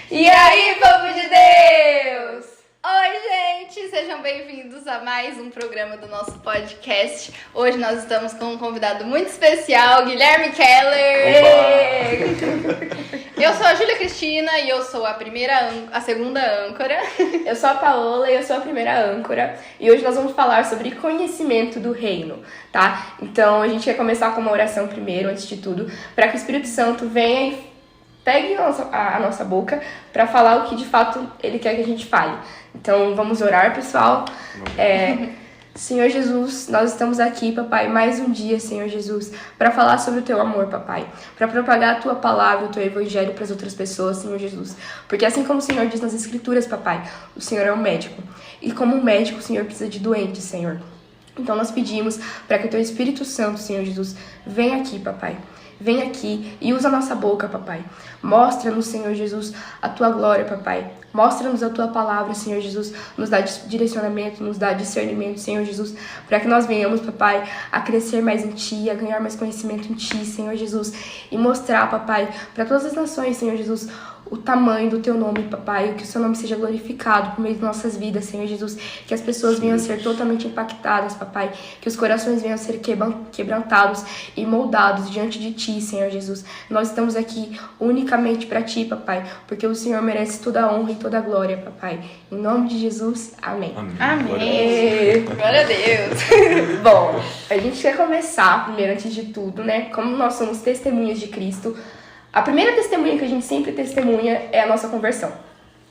E aí, povo de Deus! Oi, gente! Sejam bem-vindos a mais um programa do nosso podcast. Hoje nós estamos com um convidado muito especial, Guilherme Keller. Eu sou a Júlia Cristina e eu sou a segunda âncora. Eu sou a Paola e eu sou a primeira âncora. E hoje nós vamos falar sobre conhecimento do reino, tá? Então a gente quer começar com uma oração primeiro, antes de tudo, para que o Espírito Santo venha e pegue a nossa boca para falar o que de fato Ele quer que a gente fale. Então vamos orar, pessoal. Senhor Jesus, nós estamos aqui, papai, mais um dia, Senhor Jesus, para falar sobre o teu amor, papai, para propagar a tua palavra, o teu evangelho para as outras pessoas, Senhor Jesus. Porque assim como o Senhor diz nas Escrituras, papai, o Senhor é um médico. E como um médico, o Senhor precisa de doentes, Senhor. Então nós pedimos para que o teu Espírito Santo, Senhor Jesus, venha aqui, papai. Vem aqui e usa a nossa boca, papai. Mostra-nos, Senhor Jesus, a tua glória, papai. Mostra-nos a tua palavra, Senhor Jesus. Nos dá direcionamento, nos dá discernimento, Senhor Jesus, para que nós venhamos, papai, a crescer mais em ti, a ganhar mais conhecimento em ti, Senhor Jesus. E mostrar, papai, para todas as nações, Senhor Jesus, o tamanho do teu nome, papai, que o seu nome seja glorificado por meio de nossas vidas, Senhor Jesus, que as pessoas venham a ser totalmente impactadas, papai, que os corações venham a ser quebrantados e moldados diante de ti, Senhor Jesus. Nós estamos aqui unicamente para ti, papai, porque o Senhor merece toda a honra e toda a glória, papai. Em nome de Jesus, amém. Amém. Glória a Deus. Bom, a gente quer começar, primeiro, antes de tudo, né, como nós somos testemunhas de Cristo, a primeira testemunha que a gente sempre testemunha é a nossa conversão.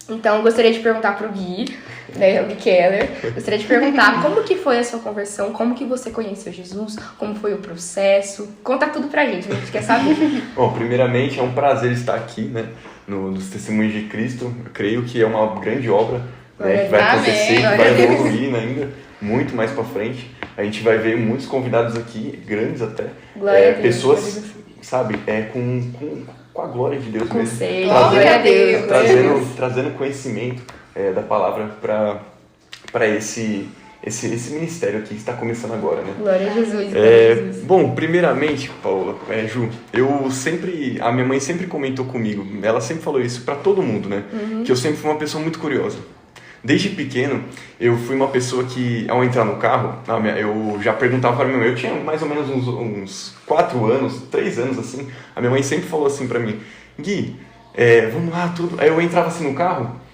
Então, eu gostaria de perguntar pro Gui, né, o Gui Keller, gostaria de perguntar como que foi a sua conversão, como que você conheceu Jesus, como foi o processo. Conta tudo pra gente, a gente quer saber. Bom, primeiramente, é um prazer estar aqui, né, nos Testemunhos de Cristo. Eu creio que é uma grande obra, né, que vai acontecer, que vai evoluir ainda muito mais pra frente. A gente vai ver muitos convidados aqui, grandes até, pessoas, sabe, com a glória de Deus mesmo, trazendo conhecimento da palavra para esse ministério aqui que está começando agora, né? Glória a Jesus. Bom, primeiramente, Paola, Ju, a minha mãe sempre comentou comigo, ela sempre falou isso para todo mundo, né? Que eu sempre fui uma pessoa muito curiosa. Desde pequeno, eu fui uma pessoa que, ao entrar no carro, eu já perguntava para minha mãe, eu tinha mais ou menos uns 4 anos, 3 anos assim, a minha mãe sempre falou assim para mim, Gui, vamos lá, tudo. Aí eu entrava assim no carro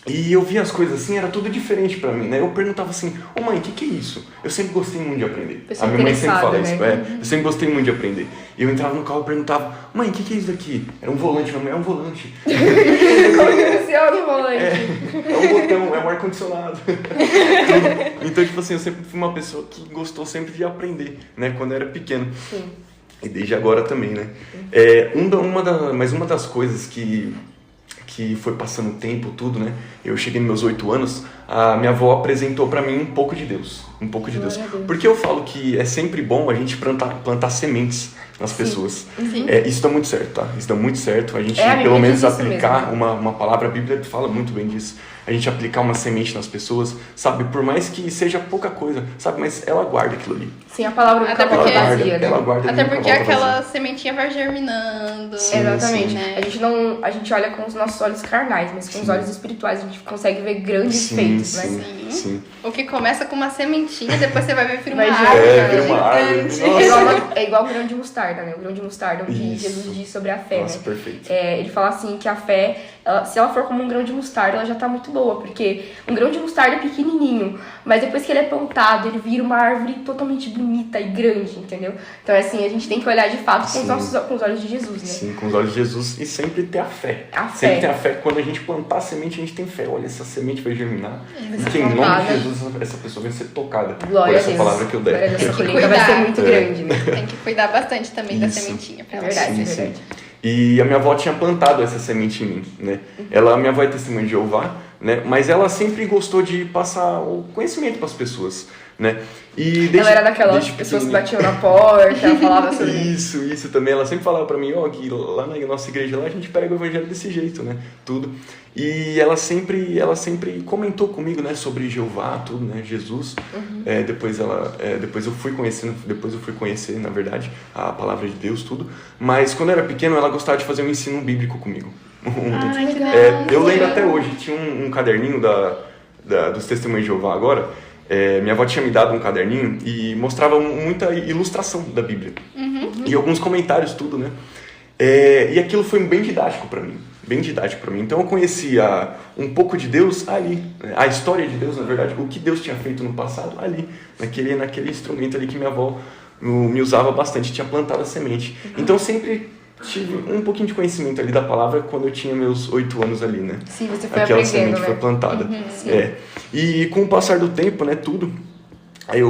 e eu via as coisas assim, era tudo diferente pra mim, né? Eu perguntava assim, mãe, o que é isso? Eu sempre gostei muito de aprender. A minha mãe sempre fala isso, eu sempre gostei muito de aprender. E eu entrava no carro e perguntava, mãe, o que é isso daqui? Era um volante, minha mãe, é um volante. Como que funciona o volante? É um botão, é um ar-condicionado. Então, tipo assim, eu sempre fui uma pessoa que gostou sempre de aprender, né? Quando eu era pequeno. Sim. E desde agora também, né? Mas uma das coisas que foi passando o tempo, tudo, né? Eu cheguei nos meus 8 anos, a minha avó apresentou pra mim um pouco de Deus. Um pouco de Deus. Porque eu falo que é sempre bom a gente plantar sementes nas pessoas. Sim. Isso dá muito certo, tá? Isso dá muito certo. A gente, pelo menos, aplicar uma palavra, a Bíblia fala muito bem disso. A gente aplicar uma semente nas pessoas, sabe? Por mais que seja pouca coisa, sabe? Mas ela guarda aquilo ali. Sim, a palavra nunca volta vazia, né? Ela guarda, até porque aquela sementinha vai germinando. Sim, exatamente. Sim, né? A gente olha com os nossos olhos carnais, mas com os olhos espirituais a gente consegue ver grandes feitos, né? Sim. O que começa com uma sementinha, depois você vai ver vira uma árvore. Vira uma árvore. É igual o grão de mostarda, né? O grão de mostarda, onde Jesus diz sobre a fé, Nossa, né? perfeito. Ele fala assim que a fé, se ela for como um grão de mostarda, ela já tá muito boa, porque um grão de mostarda é pequenininho, mas depois que ele é plantado, ele vira uma árvore totalmente bonita e grande, entendeu? Então, assim, a gente tem que olhar de fato com os olhos de Jesus, né? Sim, com os olhos de Jesus e sempre ter a fé. Sempre ter a fé. Quando a gente plantar a semente, a gente tem fé. Olha, essa semente vai germinar. E que em nome de Jesus, essa pessoa vai ser tocada Glória por essa palavra que eu der. Essa colheita vai ser muito grande, né? Tem que cuidar bastante também da sementinha. É verdade. E a minha avó tinha plantado essa semente em mim, né? Minha avó é testemunha de Jeová, né? Mas ela sempre gostou de passar o conhecimento para as pessoas, né? Ela era daquelas pessoas que batiam na porta, ela falava sobre isso também. Ela sempre falava pra mim, Gui, lá na nossa igreja lá a gente prega o evangelho desse jeito, né? Tudo. E ela sempre comentou comigo, né, sobre Jeová, tudo, né, Jesus. Depois eu fui conhecer, na verdade, a palavra de Deus, tudo. Mas quando eu era pequeno, ela gostava de fazer um ensino bíblico comigo. Ai, que legal. Eu lembro até hoje, tinha um caderninho dos Testemunhos de Jeová agora. Minha avó tinha me dado um caderninho e mostrava muita ilustração da Bíblia. E alguns comentários, tudo, né? E aquilo foi bem didático para mim. Então eu conhecia um pouco de Deus ali, a história de Deus, na verdade, o que Deus tinha feito no passado ali, naquele instrumento ali que minha avó me usava bastante, tinha plantado a semente. Então eu sempre tive um pouquinho de conhecimento ali da palavra quando eu tinha meus 8 anos ali, né? Sim, você foi aquela aprendendo, semente né? foi plantada. Sim. E com o passar do tempo, né, tudo, aí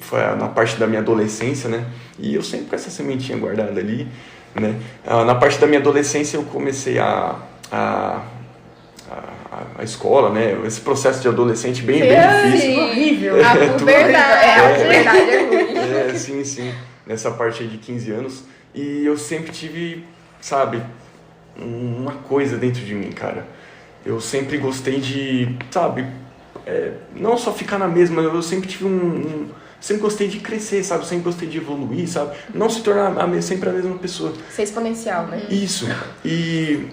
foi na parte da minha adolescência, né, e eu sempre com essa sementinha guardada ali, né, na parte da minha adolescência eu comecei a escola, né, esse processo de adolescente bem difícil. Horrível. A puberdade. A puberdade é ruim. Sim, nessa parte aí de 15 anos, e eu sempre tive, sabe, uma coisa dentro de mim, cara, eu sempre gostei de, sabe, não só ficar na mesma, eu sempre tive sempre gostei de crescer, sabe? Sempre gostei de evoluir, sabe? Não se tornar sempre a mesma pessoa. Ser exponencial, né? Isso. E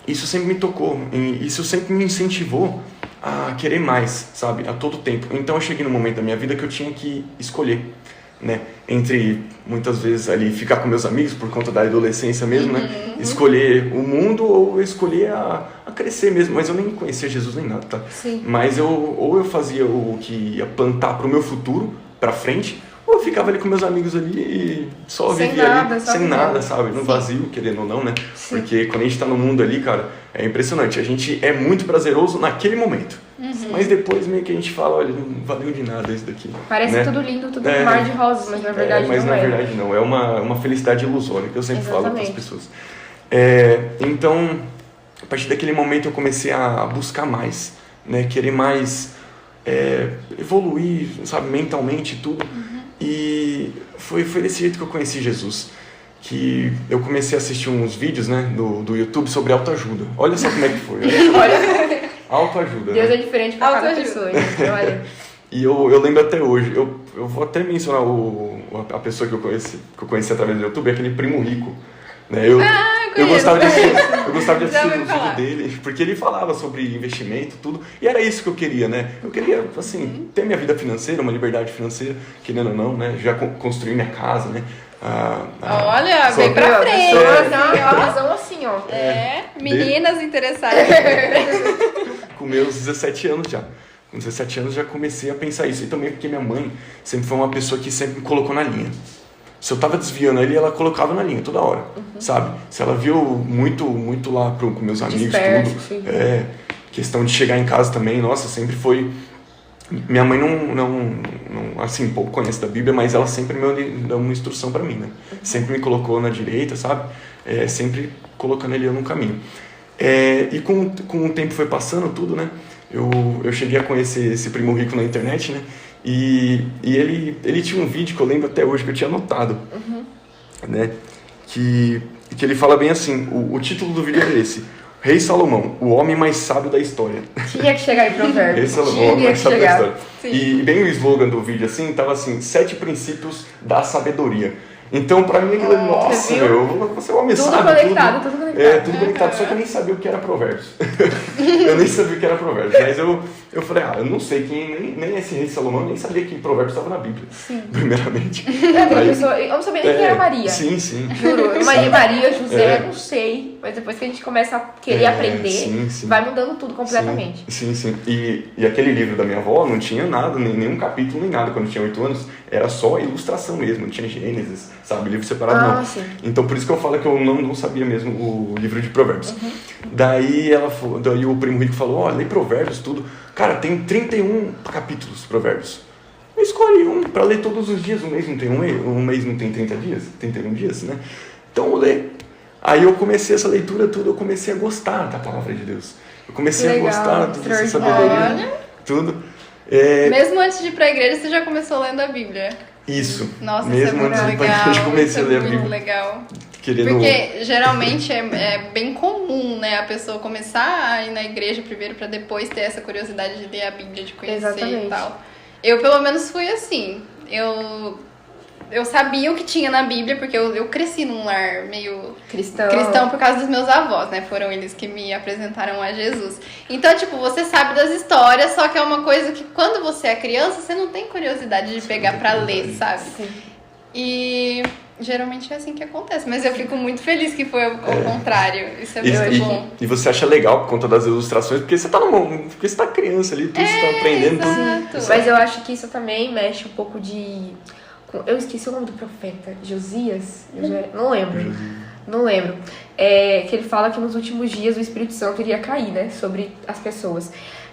isso sempre me tocou. E isso sempre me incentivou a querer mais, sabe? A todo tempo. Então eu cheguei num momento da minha vida que eu tinha que escolher, né? Entre, muitas vezes, ali, ficar com meus amigos por conta da adolescência mesmo, né? Escolher o mundo ou escolher a crescer mesmo. Mas eu nem conhecia Jesus nem nada, tá? Sim. Mas ou eu fazia o que ia plantar pro meu futuro, pra frente, ou eu ficava ali com meus amigos ali e só Sem vivia nada, ali, só sem vivendo. nada, sabe? No vazio, querendo ou não, né? Sim. Porque quando a gente tá no mundo ali, cara, é impressionante. A gente é muito prazeroso naquele momento. Mas depois meio que a gente fala, olha, não valeu de nada isso daqui. Parece né? tudo lindo, tudo um mar de rosas, mas na verdade mas não na é. verdade não. É uma felicidade ilusória, que eu sempre falo para as Exatamente. pessoas. Então, a partir daquele momento eu comecei a buscar mais, né? Querer mais evoluir, sabe, mentalmente e tudo. E foi desse jeito que eu conheci Jesus. Que eu comecei a assistir uns vídeos, né, do YouTube sobre autoajuda. Olha só como é que foi. Olha, Autoajuda. Deus né? é diferente pra cada Autoajuda. pessoa, gente. Olha. E eu lembro até hoje, eu vou até mencionar a pessoa que eu conheci através do YouTube, aquele Primo Rico. Né? Eu conheço. gostava de assistir Já os ouvi vídeos falar. dele, porque ele falava sobre investimento, tudo, e era isso que eu queria, né? Eu queria, assim, ter minha vida financeira, uma liberdade financeira, querendo ou não, né? Já construir minha casa, né? Olha, só- bem pra frente. Uma visão assim, ó. Meninas interessadas. Com meus 17 anos já. Com 17 anos já comecei a pensar isso. E também porque minha mãe sempre foi uma pessoa que sempre me colocou na linha. Se eu tava desviando ali, ela colocava na linha toda hora, sabe? Se ela viu muito lá com meus amigos, Disperso, tudo. sim. Questão de chegar em casa também, nossa, sempre foi... Minha mãe não assim, pouco conhece da Bíblia, mas ela sempre me deu uma instrução pra mim, né? Sempre me colocou na direita, sabe? Sempre colocando ele no caminho. E com o tempo foi passando tudo, né? Eu cheguei a conhecer esse Primo Rico na internet, né? E ele tinha um vídeo que eu lembro até hoje, que eu tinha anotado, né? Que ele fala bem assim, o título do vídeo era esse: Rei Salomão, o homem mais sábio da história. Tinha que chegar em provérbio. Rei Salomão, o homem Tinha mais que sábio da chegar. história. Sim. E bem o slogan do vídeo assim, tava assim, 7 princípios da sabedoria. Então, pra mim, aquilo, nossa, viu? meu, você é um homem Tudo sábio. conectado, tudo conectado. Tudo conectado, só que eu nem sabia o que era provérbios. Eu nem sabia o que era provérbios, mas eu falei, eu não sei nem esse rei Salomão, eu nem sabia que provérbios estava na Bíblia, primeiramente. Eu não sabia nem quem era Maria. Sim. Juro. Maria, José, não sei. Mas depois que a gente começa a querer aprender, sim. vai mudando tudo completamente. Sim. E aquele livro da minha avó não tinha nada, nenhum capítulo, nem nada. Quando eu tinha 8 anos, era só ilustração mesmo, não tinha Gênesis, sabe, livro separado não. Sim. Então por isso que eu falo que eu não sabia mesmo o livro de Provérbios. Daí o Primo Rico falou, ó, lê Provérbios, tudo. Cara, tem 31 capítulos de Provérbios. Eu escolhi um pra ler todos os dias. Um mês não tem um mês não tem 30 dias, 31 dias, né? Então eu leio. Aí eu comecei essa leitura tudo, eu comecei a gostar da palavra de Deus. Eu comecei a gostar dessa sabedoria, tudo. Mesmo antes de ir pra igreja, você já começou lendo a Bíblia. Isso. Nossa, mesmo isso é muito antes de ir pra legal. igreja, eu comecei a ler a muito Bíblia. legal. Querendo... Porque geralmente é bem comum, né, a pessoa começar a ir na igreja primeiro pra depois ter essa curiosidade de ler a Bíblia, de conhecer Exatamente. e tal. Eu, pelo menos, fui assim. Eu eu sabia o que tinha na Bíblia, porque eu cresci num lar meio Cristão por causa dos meus avós, né? Foram eles que me apresentaram a Jesus. Então, tipo, você sabe das histórias, só que é uma coisa que quando você é criança, você não tem curiosidade de pegar pra ler, sabe? Sim. E geralmente é assim que acontece, mas eu fico muito feliz que foi ao contrário. Isso é muito bom. E você acha legal por conta das ilustrações, porque você tá criança ali, tudo você tá aprendendo. Exato. Mas eu acho que isso também mexe um pouco de... Eu esqueci o nome do profeta. Josias? Não lembro. Não lembro. Que ele fala que nos últimos dias o Espírito Santo iria cair, né? Sobre as pessoas.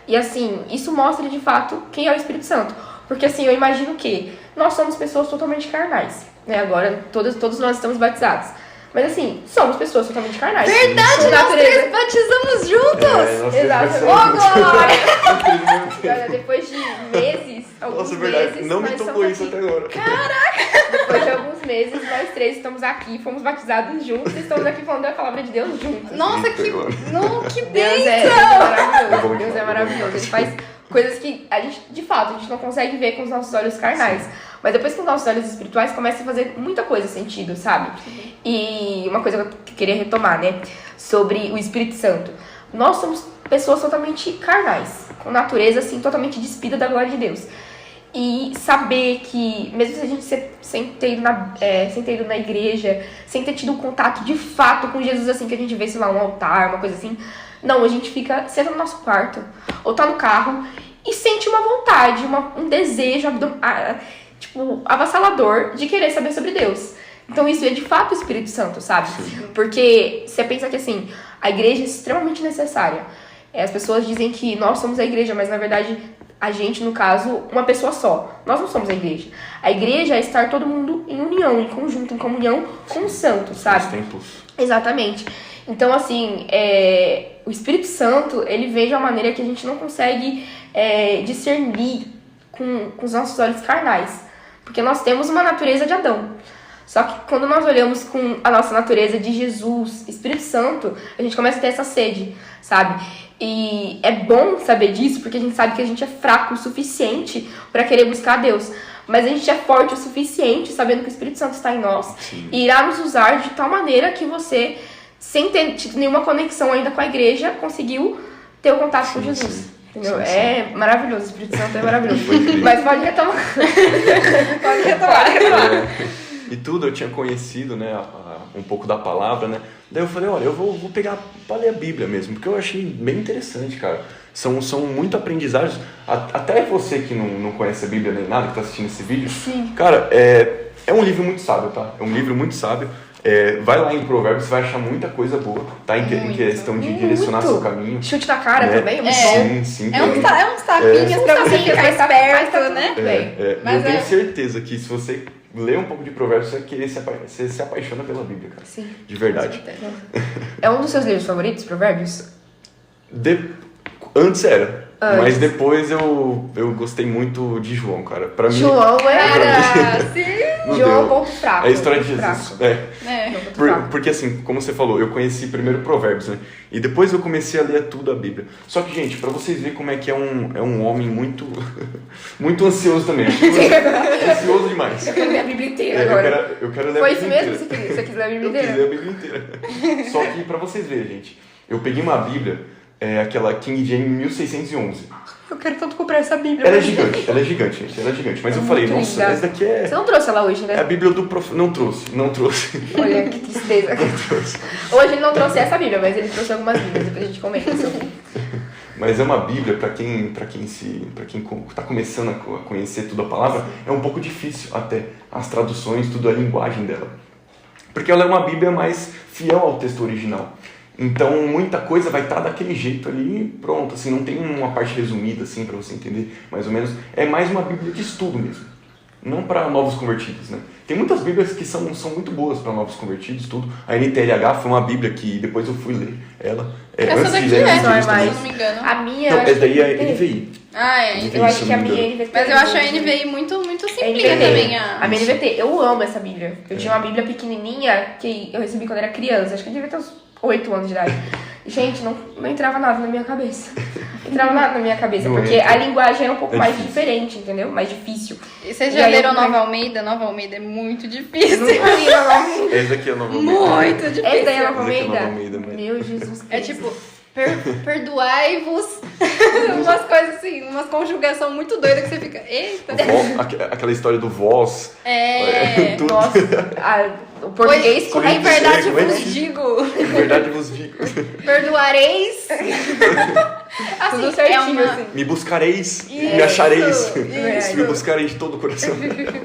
E assim, isso mostra de fato quem é o Espírito Santo. Porque assim, eu imagino que nós somos pessoas totalmente carnais, né? Agora, todos nós estamos batizados. Mas assim, somos pessoas totalmente carnais. Verdade, nós três batizamos juntos! Exato. Glória! Olha, depois de meses, alguns meses... Não me tocou isso até agora. Depois de alguns meses, nós três estamos aqui, fomos batizados juntos e estamos aqui falando da palavra de Deus juntos. Nossa, que Deus é maravilhoso. Deus é maravilhoso. Ele faz coisas que a gente, de fato, a gente não consegue ver com os nossos olhos carnais. Mas depois que os nossos olhos espirituais começam a fazer muita coisa sentido, sabe? E uma coisa que eu queria retomar, né? Sobre o Espírito Santo. Nós somos pessoas totalmente carnais, com natureza, assim, totalmente despida da glória de Deus. E saber que, mesmo se a gente sem ter ido na igreja, sem ter tido um contato de fato com Jesus, assim, que a gente vê, sei lá, um altar, uma coisa assim, não, a gente fica senta no nosso quarto, ou tá no carro, e sente uma vontade, um desejo, tipo, avassalador de querer saber sobre Deus. Então isso é de fato o Espírito Santo, sabe? Porque você pensa que, assim, a igreja é extremamente necessária. As pessoas dizem que nós somos a igreja, mas na verdade... A gente, no caso, uma pessoa só. Nós não somos a igreja. A igreja é estar todo mundo em união, em conjunto, em comunhão com o santo, sabe? Os templos. Exatamente. Então, assim, o Espírito Santo, ele vem de uma maneira que a gente não consegue discernir com os nossos olhos carnais. Porque nós temos uma natureza de Adão. Só que quando nós olhamos com a nossa natureza de Jesus, Espírito Santo, a gente começa a ter essa sede, sabe? E é bom saber disso, porque a gente sabe que a gente é fraco o suficiente para querer buscar a Deus. Mas a gente é forte o suficiente, sabendo que o Espírito Santo está em nós. Sim. E irá nos usar de tal maneira que você, sem ter tido nenhuma conexão ainda com a igreja, conseguiu ter o contato com Jesus. Sim. Entendeu? Sim. É maravilhoso, o Espírito Santo é maravilhoso. Mas pode retomar. Pode retomar. E tudo eu tinha conhecido, né, um pouco da palavra, né? Daí eu falei, olha, eu vou pegar para ler a Bíblia mesmo, porque eu achei bem interessante, cara. São muito aprendizados. Até você que não conhece a Bíblia nem nada, que tá assistindo esse vídeo. Sim. Cara, é um livro muito sábio, tá? É um livro muito sábio. Vai lá em Provérbios, você vai achar muita coisa boa, tá? Em questão de direcionar seu caminho. Chute na cara, né? Também, Sim. É uns tapinhas pra você ficar esperto, né? Eu tenho certeza que se você ler um pouco de Provérbios, você se apaixona pela Bíblia, cara. Sim. De verdade. É um dos seus livros favoritos, Provérbios? Antes era. Mas depois eu gostei muito de João, cara. Pra mim. João sim. João é um ponto fraco. É a história de Jesus. Porque assim, como você falou, eu conheci primeiro Provérbios, né? E depois eu comecei a ler tudo a Bíblia. Só que, gente, pra vocês verem como é que é um homem muito muito ansioso também. Ansioso demais. Eu quero ler a Bíblia inteira agora. Eu quero ler a Bíblia inteira. Foi isso mesmo que você quis ler a Bíblia inteira? Eu quis ler a Bíblia inteira. Só que pra vocês verem, gente, eu peguei uma Bíblia, aquela King James 1611. Eu quero tanto comprar essa Bíblia. Ela é gigante, gente. Ela é gigante. Mas eu falei, nossa, essa daqui é... Você não trouxe ela hoje, né? É a Bíblia do profeta. Não trouxe. Olha, que tristeza. Hoje ele não trouxe essa Bíblia, mas ele trouxe algumas Bíblias. Depois a gente comenta sobre. Mas é uma Bíblia, pra quem tá começando a conhecer tudo a palavra, é um pouco difícil até. As traduções, tudo a linguagem dela. Porque ela é uma Bíblia mais fiel ao texto original. Então, muita coisa vai estar daquele jeito ali, pronto, assim, não tem uma parte resumida, assim, para você entender, mais ou menos. É mais uma Bíblia de estudo mesmo, não para novos convertidos, né? Tem muitas Bíblias que são muito boas para novos convertidos, tudo. A NTLH foi uma Bíblia que depois eu fui ler ela. Essa daqui se não me engano. A minha, não, essa daí é NVI. Eu acho que a minha é NVT. Mas eu acho a NVI muito simplinha também. A minha NVT, eu amo essa Bíblia. Eu tinha uma Bíblia pequenininha que eu recebi quando era criança, acho que eu devia ter uns 8 anos de idade. Gente, não entrava nada na minha cabeça. Não entrava nada na minha cabeça, Não porque entra. a linguagem é um pouco mais difícil. diferente, entendeu? Mais difícil. E vocês E já aí leram eu- Nova Almeida? Nova Almeida é muito Eu difícil. nunca li Nova Almeida. Esse daqui é a Nova Almeida. Muito Essa daí é difícil. Nova Esse aqui é Nova Almeida? Almeida, mas- Meu Jesus É Cristo. tipo, perdoai-vos. Umas coisas assim, umas conjugação muito doida que você fica, eita. Aquela história do vós. É. Tudo. Nossa, o português Pois, correto. em verdade como é vos que- digo, Na verdade vos digo. perdoareis. Assim, Tudo certinho, é uma, assim. Me buscareis e me Isso, achareis. isso. Me buscareis de todo o coração.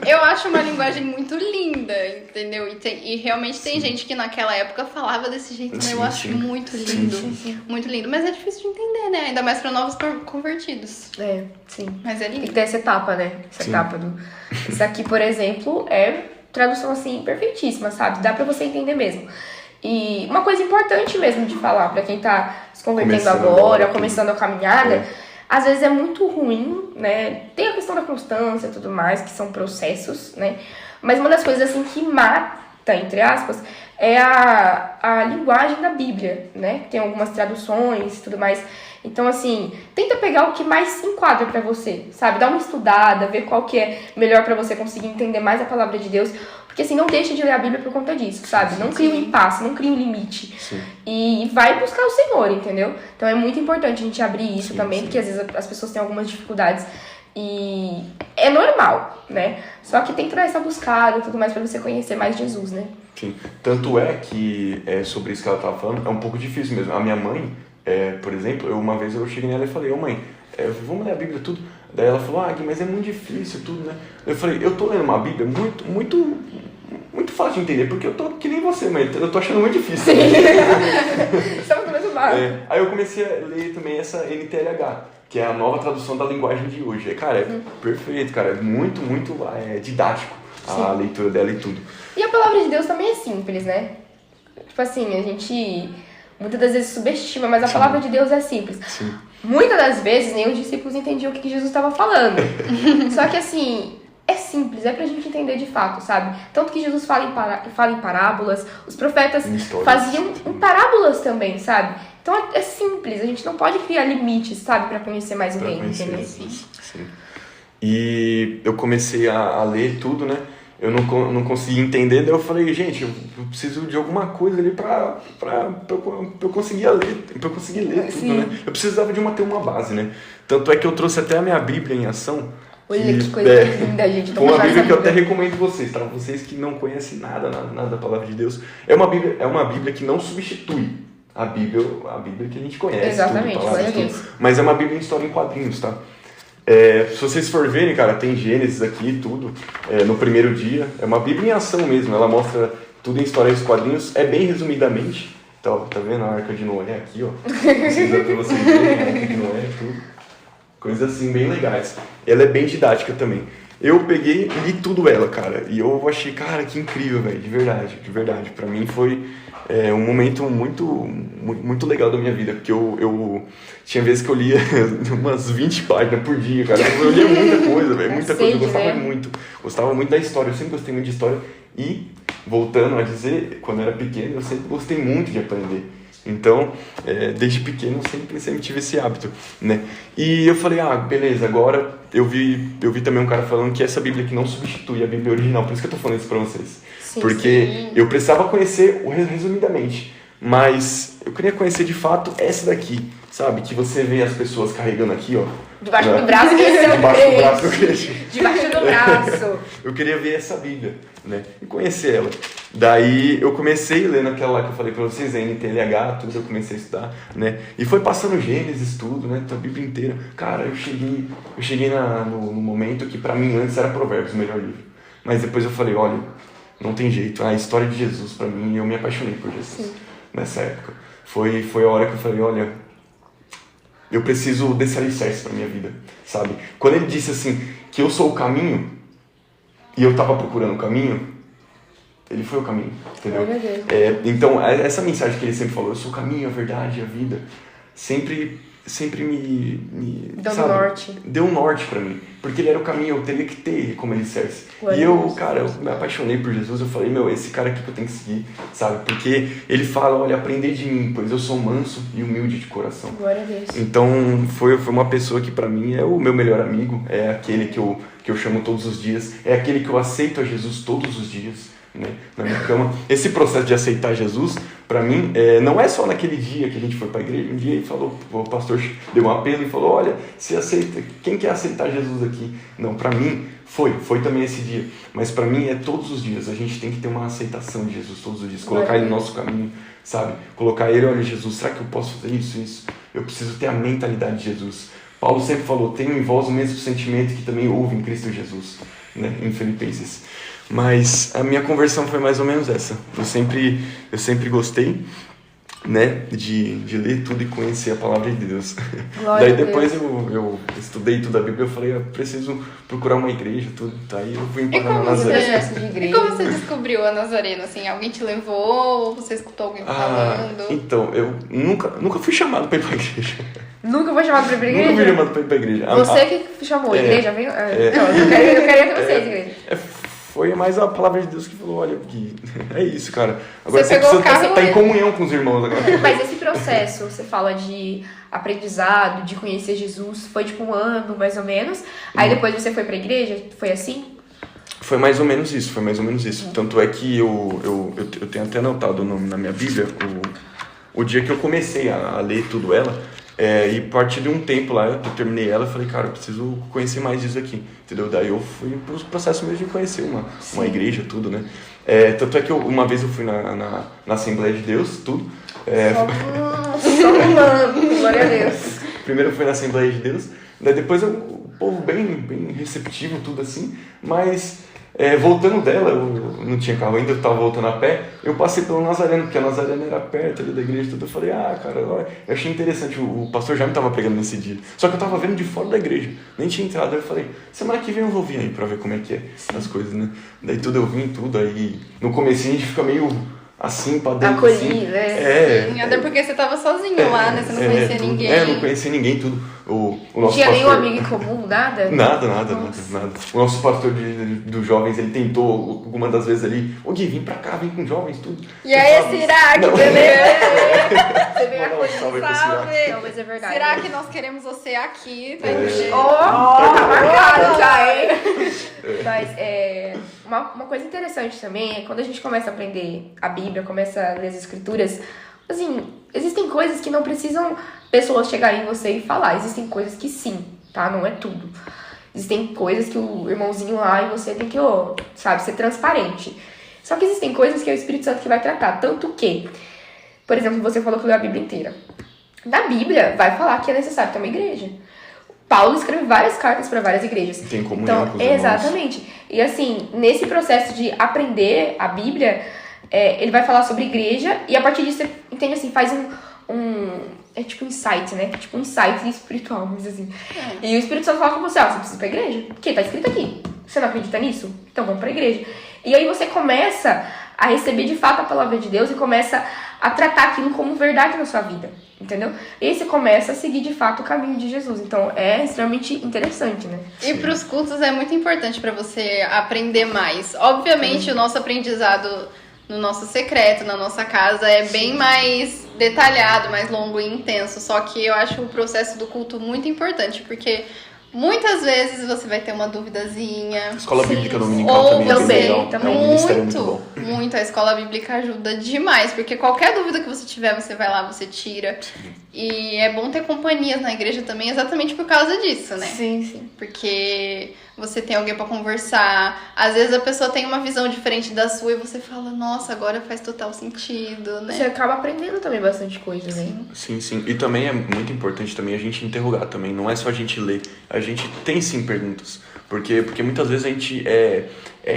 Eu acho uma linguagem muito linda, entendeu? E realmente tem gente que naquela época falava desse jeito, né? Eu Sim, acho sim. muito lindo. Sim, Muito lindo. Mas é difícil de entender, né? Ainda mais pra novos convertidos. É, sim. Mas é Tem que lindo. ter essa etapa, né? Essa Sim. etapa do... Isso aqui, por exemplo, é tradução, assim, perfeitíssima, sabe? Dá pra você entender mesmo. E uma coisa importante mesmo de falar pra quem tá se convertendo Começando agora, agora, começando a caminhada, É. às vezes é muito ruim, né? Tem a questão da constância e tudo mais, que são processos, né? Mas uma das coisas, assim, que mata, entre aspas, é a linguagem da Bíblia, né? Tem algumas traduções e tudo mais. Então, assim, tenta pegar o que mais se enquadra pra você, sabe? Dá uma estudada, ver qual que é melhor pra você conseguir entender mais a palavra de Deus. Porque, assim, não deixa de ler a Bíblia por conta disso, sabe? Não cria um impasse, não cria um limite. Sim. E vai buscar o Senhor, entendeu? Então, é muito importante a gente abrir isso Sim, também, sim. porque às vezes as pessoas têm algumas dificuldades. E é normal, né? Só que tem que dar essa buscada e tudo mais pra você conhecer mais Jesus, né? Sim. Tanto é que sobre isso que ela estava falando, é um pouco difícil mesmo. A minha mãe, por exemplo, uma vez eu cheguei nela e falei, ô mãe, vamos ler a Bíblia tudo? Daí ela falou, Gui, mas é muito difícil tudo, né? Eu falei, eu tô lendo uma Bíblia muito fácil de entender, porque eu tô que nem você, mãe, eu tô achando muito difícil. Estamos no mesmo barco. Aí eu comecei a ler também essa NTLH, que é a nova tradução da linguagem de hoje. Cara, é perfeito, cara, é muito didático a leitura dela e tudo. E a palavra de Deus também é simples, né? Tipo assim, a gente muitas das vezes subestima, mas a palavra de Deus é simples. Sim. Muitas das vezes nem os discípulos entendiam o que Jesus estava falando. Só que assim, é simples, é pra gente entender de fato, sabe? Tanto que Jesus fala em parábolas, os profetas Em histórias. faziam em parábolas também, sabe? Então é simples, a gente não pode criar limites, sabe? Pra conhecer mais o Pra reino, conhecer entendeu? Jesus, sim. E eu comecei a ler tudo, né? Eu não conseguia entender, daí eu falei, gente, eu preciso de alguma coisa ali pra eu conseguir ler, tudo, Sim. né? Eu precisava ter uma base, né? Tanto é que eu trouxe até a minha Bíblia em ação. Olha que coisa linda, gente. Então, Uma vamos Bíblia que eu essa até recomendo vocês, tá? Vocês que não conhecem nada da palavra de Deus. É uma Bíblia que não substitui a Bíblia que a gente conhece. Exatamente, tudo, palavras, glória a tudo. Deus. Mas é uma Bíblia em história em quadrinhos, tá? Se vocês for verem, cara, tem Gênesis aqui e tudo, no primeiro dia. É uma Bíblia em ação mesmo, ela mostra tudo em história em quadrinhos, é bem resumidamente. Então, tá vendo a Arca de Noé aqui, ó? Precisa pra vocês verem a Arca de Noé e tudo. Coisas assim, bem legais. Ela é bem didática também. Eu peguei e li tudo ela, cara. E eu achei, cara, que incrível, velho. De verdade. Pra mim foi um momento muito legal da minha vida. Porque eu tinha vezes que eu lia umas 20 páginas por dia, cara. Eu lia muita coisa, velho. Muita coisa. Eu gostava muito. Gostava muito da história. Eu sempre gostei muito de história. E, voltando a dizer, quando eu era pequeno, eu sempre gostei muito de aprender. Então, desde pequeno, eu sempre tive esse hábito, né? E eu falei, beleza, agora eu vi também um cara falando que essa Bíblia que não substitui a Bíblia original, por isso que eu tô falando isso pra vocês. Sim, porque eu precisava conhecer, resumidamente, mas eu queria conhecer de fato essa daqui, sabe? Que você vê as pessoas carregando aqui, ó. Debaixo do braço, esse é o Debaixo do braço do crente. crente. Debaixo do braço. Eu queria ver essa Bíblia, né? E conhecer ela. Daí eu comecei lendo aquela lá que eu falei pra vocês, a NTLH, tudo, eu comecei a estudar, né? E foi passando Gênesis, tudo, né? A Bíblia inteira. Cara, eu cheguei no momento que pra mim antes era Provérbios o melhor livro. Mas depois eu falei, olha, não tem jeito. A história de Jesus, pra mim, eu me apaixonei por Jesus. Sim. Nessa época. Foi a hora que eu falei, olha, eu preciso desse alicerce pra minha vida, sabe? Quando ele disse assim, que eu sou o caminho, e eu tava procurando o caminho, ele foi o caminho, entendeu? Então, essa mensagem que ele sempre falou, eu sou o caminho, a verdade e a vida, sempre me Deu sabe, norte. deu um norte pra mim, porque ele era o caminho, eu teria que ter ele como alicerce. Glória E a eu, Deus. cara, eu me apaixonei por Jesus, eu falei, esse cara aqui que eu tenho que seguir, sabe? Porque ele fala, olha, aprender de mim, pois eu sou manso e humilde de coração. Glória a Deus. Então, foi uma pessoa que pra mim é o meu melhor amigo, é aquele que eu chamo todos os dias, é aquele que eu aceito a Jesus todos os dias, né, na minha cama. Esse processo de aceitar Jesus, pra mim, não é só naquele dia que a gente foi pra igreja. Um dia ele falou, o pastor deu um apelo e falou, olha, se aceita, quem quer aceitar Jesus aqui? Não, pra mim, foi também esse dia, mas pra mim é todos os dias. A gente tem que ter uma aceitação de Jesus todos os dias, colocar ele no nosso caminho, sabe? Colocar ele, olha, Jesus, será que eu posso fazer isso? Eu preciso ter a mentalidade de Jesus. Paulo sempre falou, tenho em vós o mesmo sentimento que também houve em Cristo Jesus, né, em Filipenses. Mas a minha conversão foi mais ou menos essa. Eu sempre gostei, né, de ler tudo e conhecer a palavra de Deus. Glória Daí a depois eu estudei tudo a Bíblia, eu falei, eu preciso procurar uma igreja, tudo. Daí eu vim parar na Nazaré. Processo de E igreja. como você descobriu a Nazareno? Assim, alguém te levou ou você escutou alguém falando? Então, eu nunca fui chamado para ir para a igreja. Nunca foi chamado pra ir pra igreja? Nunca fui chamado para ir para a igreja. Você que chamou a igreja? Veio? Não, eu queria ter vocês, igreja. Foi mais a palavra de Deus que falou, olha, Gui, é isso, cara. Agora Você você pegou precisa o carro estar em e- comunhão com os irmãos agora. Mas esse processo, você fala de aprendizado, de conhecer Jesus, foi tipo 1 ano, mais ou menos. Aí depois você foi pra igreja? Foi assim? Foi mais ou menos isso. Tanto é que eu tenho até anotado na minha Bíblia o dia que eu comecei a ler tudo ela. E a partir de um tempo lá, eu terminei ela e falei, cara, eu preciso conhecer mais disso aqui, entendeu? Daí eu fui pro processo mesmo de conhecer uma igreja, tudo, né? Tanto é que uma vez eu fui na Assembleia de Deus, tudo. Só pulando, glória a Deus. Primeiro eu fui na Assembleia de Deus, daí depois o povo bem receptivo, tudo assim, mas voltando dela, eu não tinha carro ainda, eu tava voltando a pé, eu passei pelo Nazareno, porque a Nazareno era perto ali da igreja, tudo. Eu falei, cara, olha, eu achei interessante, o pastor já me tava pregando nesse dia, só que eu tava vendo de fora da igreja, nem tinha entrado, aí eu falei, semana que vem eu vou vir aí pra ver como é que é as coisas, né? Daí tudo eu vim, tudo, aí no comecinho a gente fica meio assim, pra dentro, Acolhi, assim. né? Sim, até porque você tava sozinho lá, né? Você não conhecia tudo. ninguém. Não conhecia ninguém, tudo. O nosso Tinha nenhum pastor... amigo em comum, nada? Nada. O nosso pastor dos jovens, ele tentou alguma das vezes ali, Gui, vem pra cá, vem com jovens, tudo. E aí, Sabe? Sirac, Não. beleza? Você veio Mandar um acolher, salve pro Salve! Não, mas é verdade. Será que nós queremos você aqui? Tá Tá marcado já, hein? Mas uma coisa interessante também é quando a gente começa a aprender a Bíblia, começa a ler as escrituras, assim, existem coisas que não precisam pessoas chegarem em você e falar, existem coisas que sim, tá? Não é tudo. Existem coisas que o irmãozinho lá e você tem que, sabe, ser transparente. Só que existem coisas que é o Espírito Santo que vai tratar, tanto que, por exemplo, você falou que leu a Bíblia inteira. Na Bíblia vai falar que é necessário ter uma igreja. Paulo escreve várias cartas para várias igrejas. Tem comunhão Então, com os irmãos. exatamente. E assim, nesse processo de aprender a Bíblia, ele vai falar sobre igreja e a partir disso você entende assim, faz é tipo um insight, né? Tipo um insight espiritual, mas assim. E o Espírito Santo fala com você, você precisa ir pra igreja. Porque tá escrito aqui. Você não acredita nisso? Então vamos pra igreja. E aí você começa a receber de fato a palavra de Deus e começa a tratar aquilo como verdade na sua vida. Entendeu? E aí você começa a seguir de fato o caminho de Jesus. Então é extremamente interessante, né? E para os cultos é muito importante para você aprender mais. Obviamente, o nosso aprendizado no nosso secreto, na nossa casa, é bem mais detalhado, mais longo e intenso. Só que eu acho o processo do culto muito importante, porque muitas vezes você vai ter uma duvidazinha. Escola Sim. Bíblica Dominical Ou também é bem também, legal. também. É um ministério muito bom. Muito. A escola bíblica ajuda demais, porque qualquer dúvida que você tiver, você vai lá, você tira. E é bom ter companhias na igreja também, exatamente por causa disso, né? Sim. Porque você tem alguém pra conversar. Às vezes a pessoa tem uma visão diferente da sua e você fala, nossa, agora faz total sentido, né? Você acaba aprendendo também bastante coisa, né? Sim. E também é muito importante também a gente interrogar também. Não é só a gente ler. A gente tem sim perguntas. Porque muitas vezes a gente é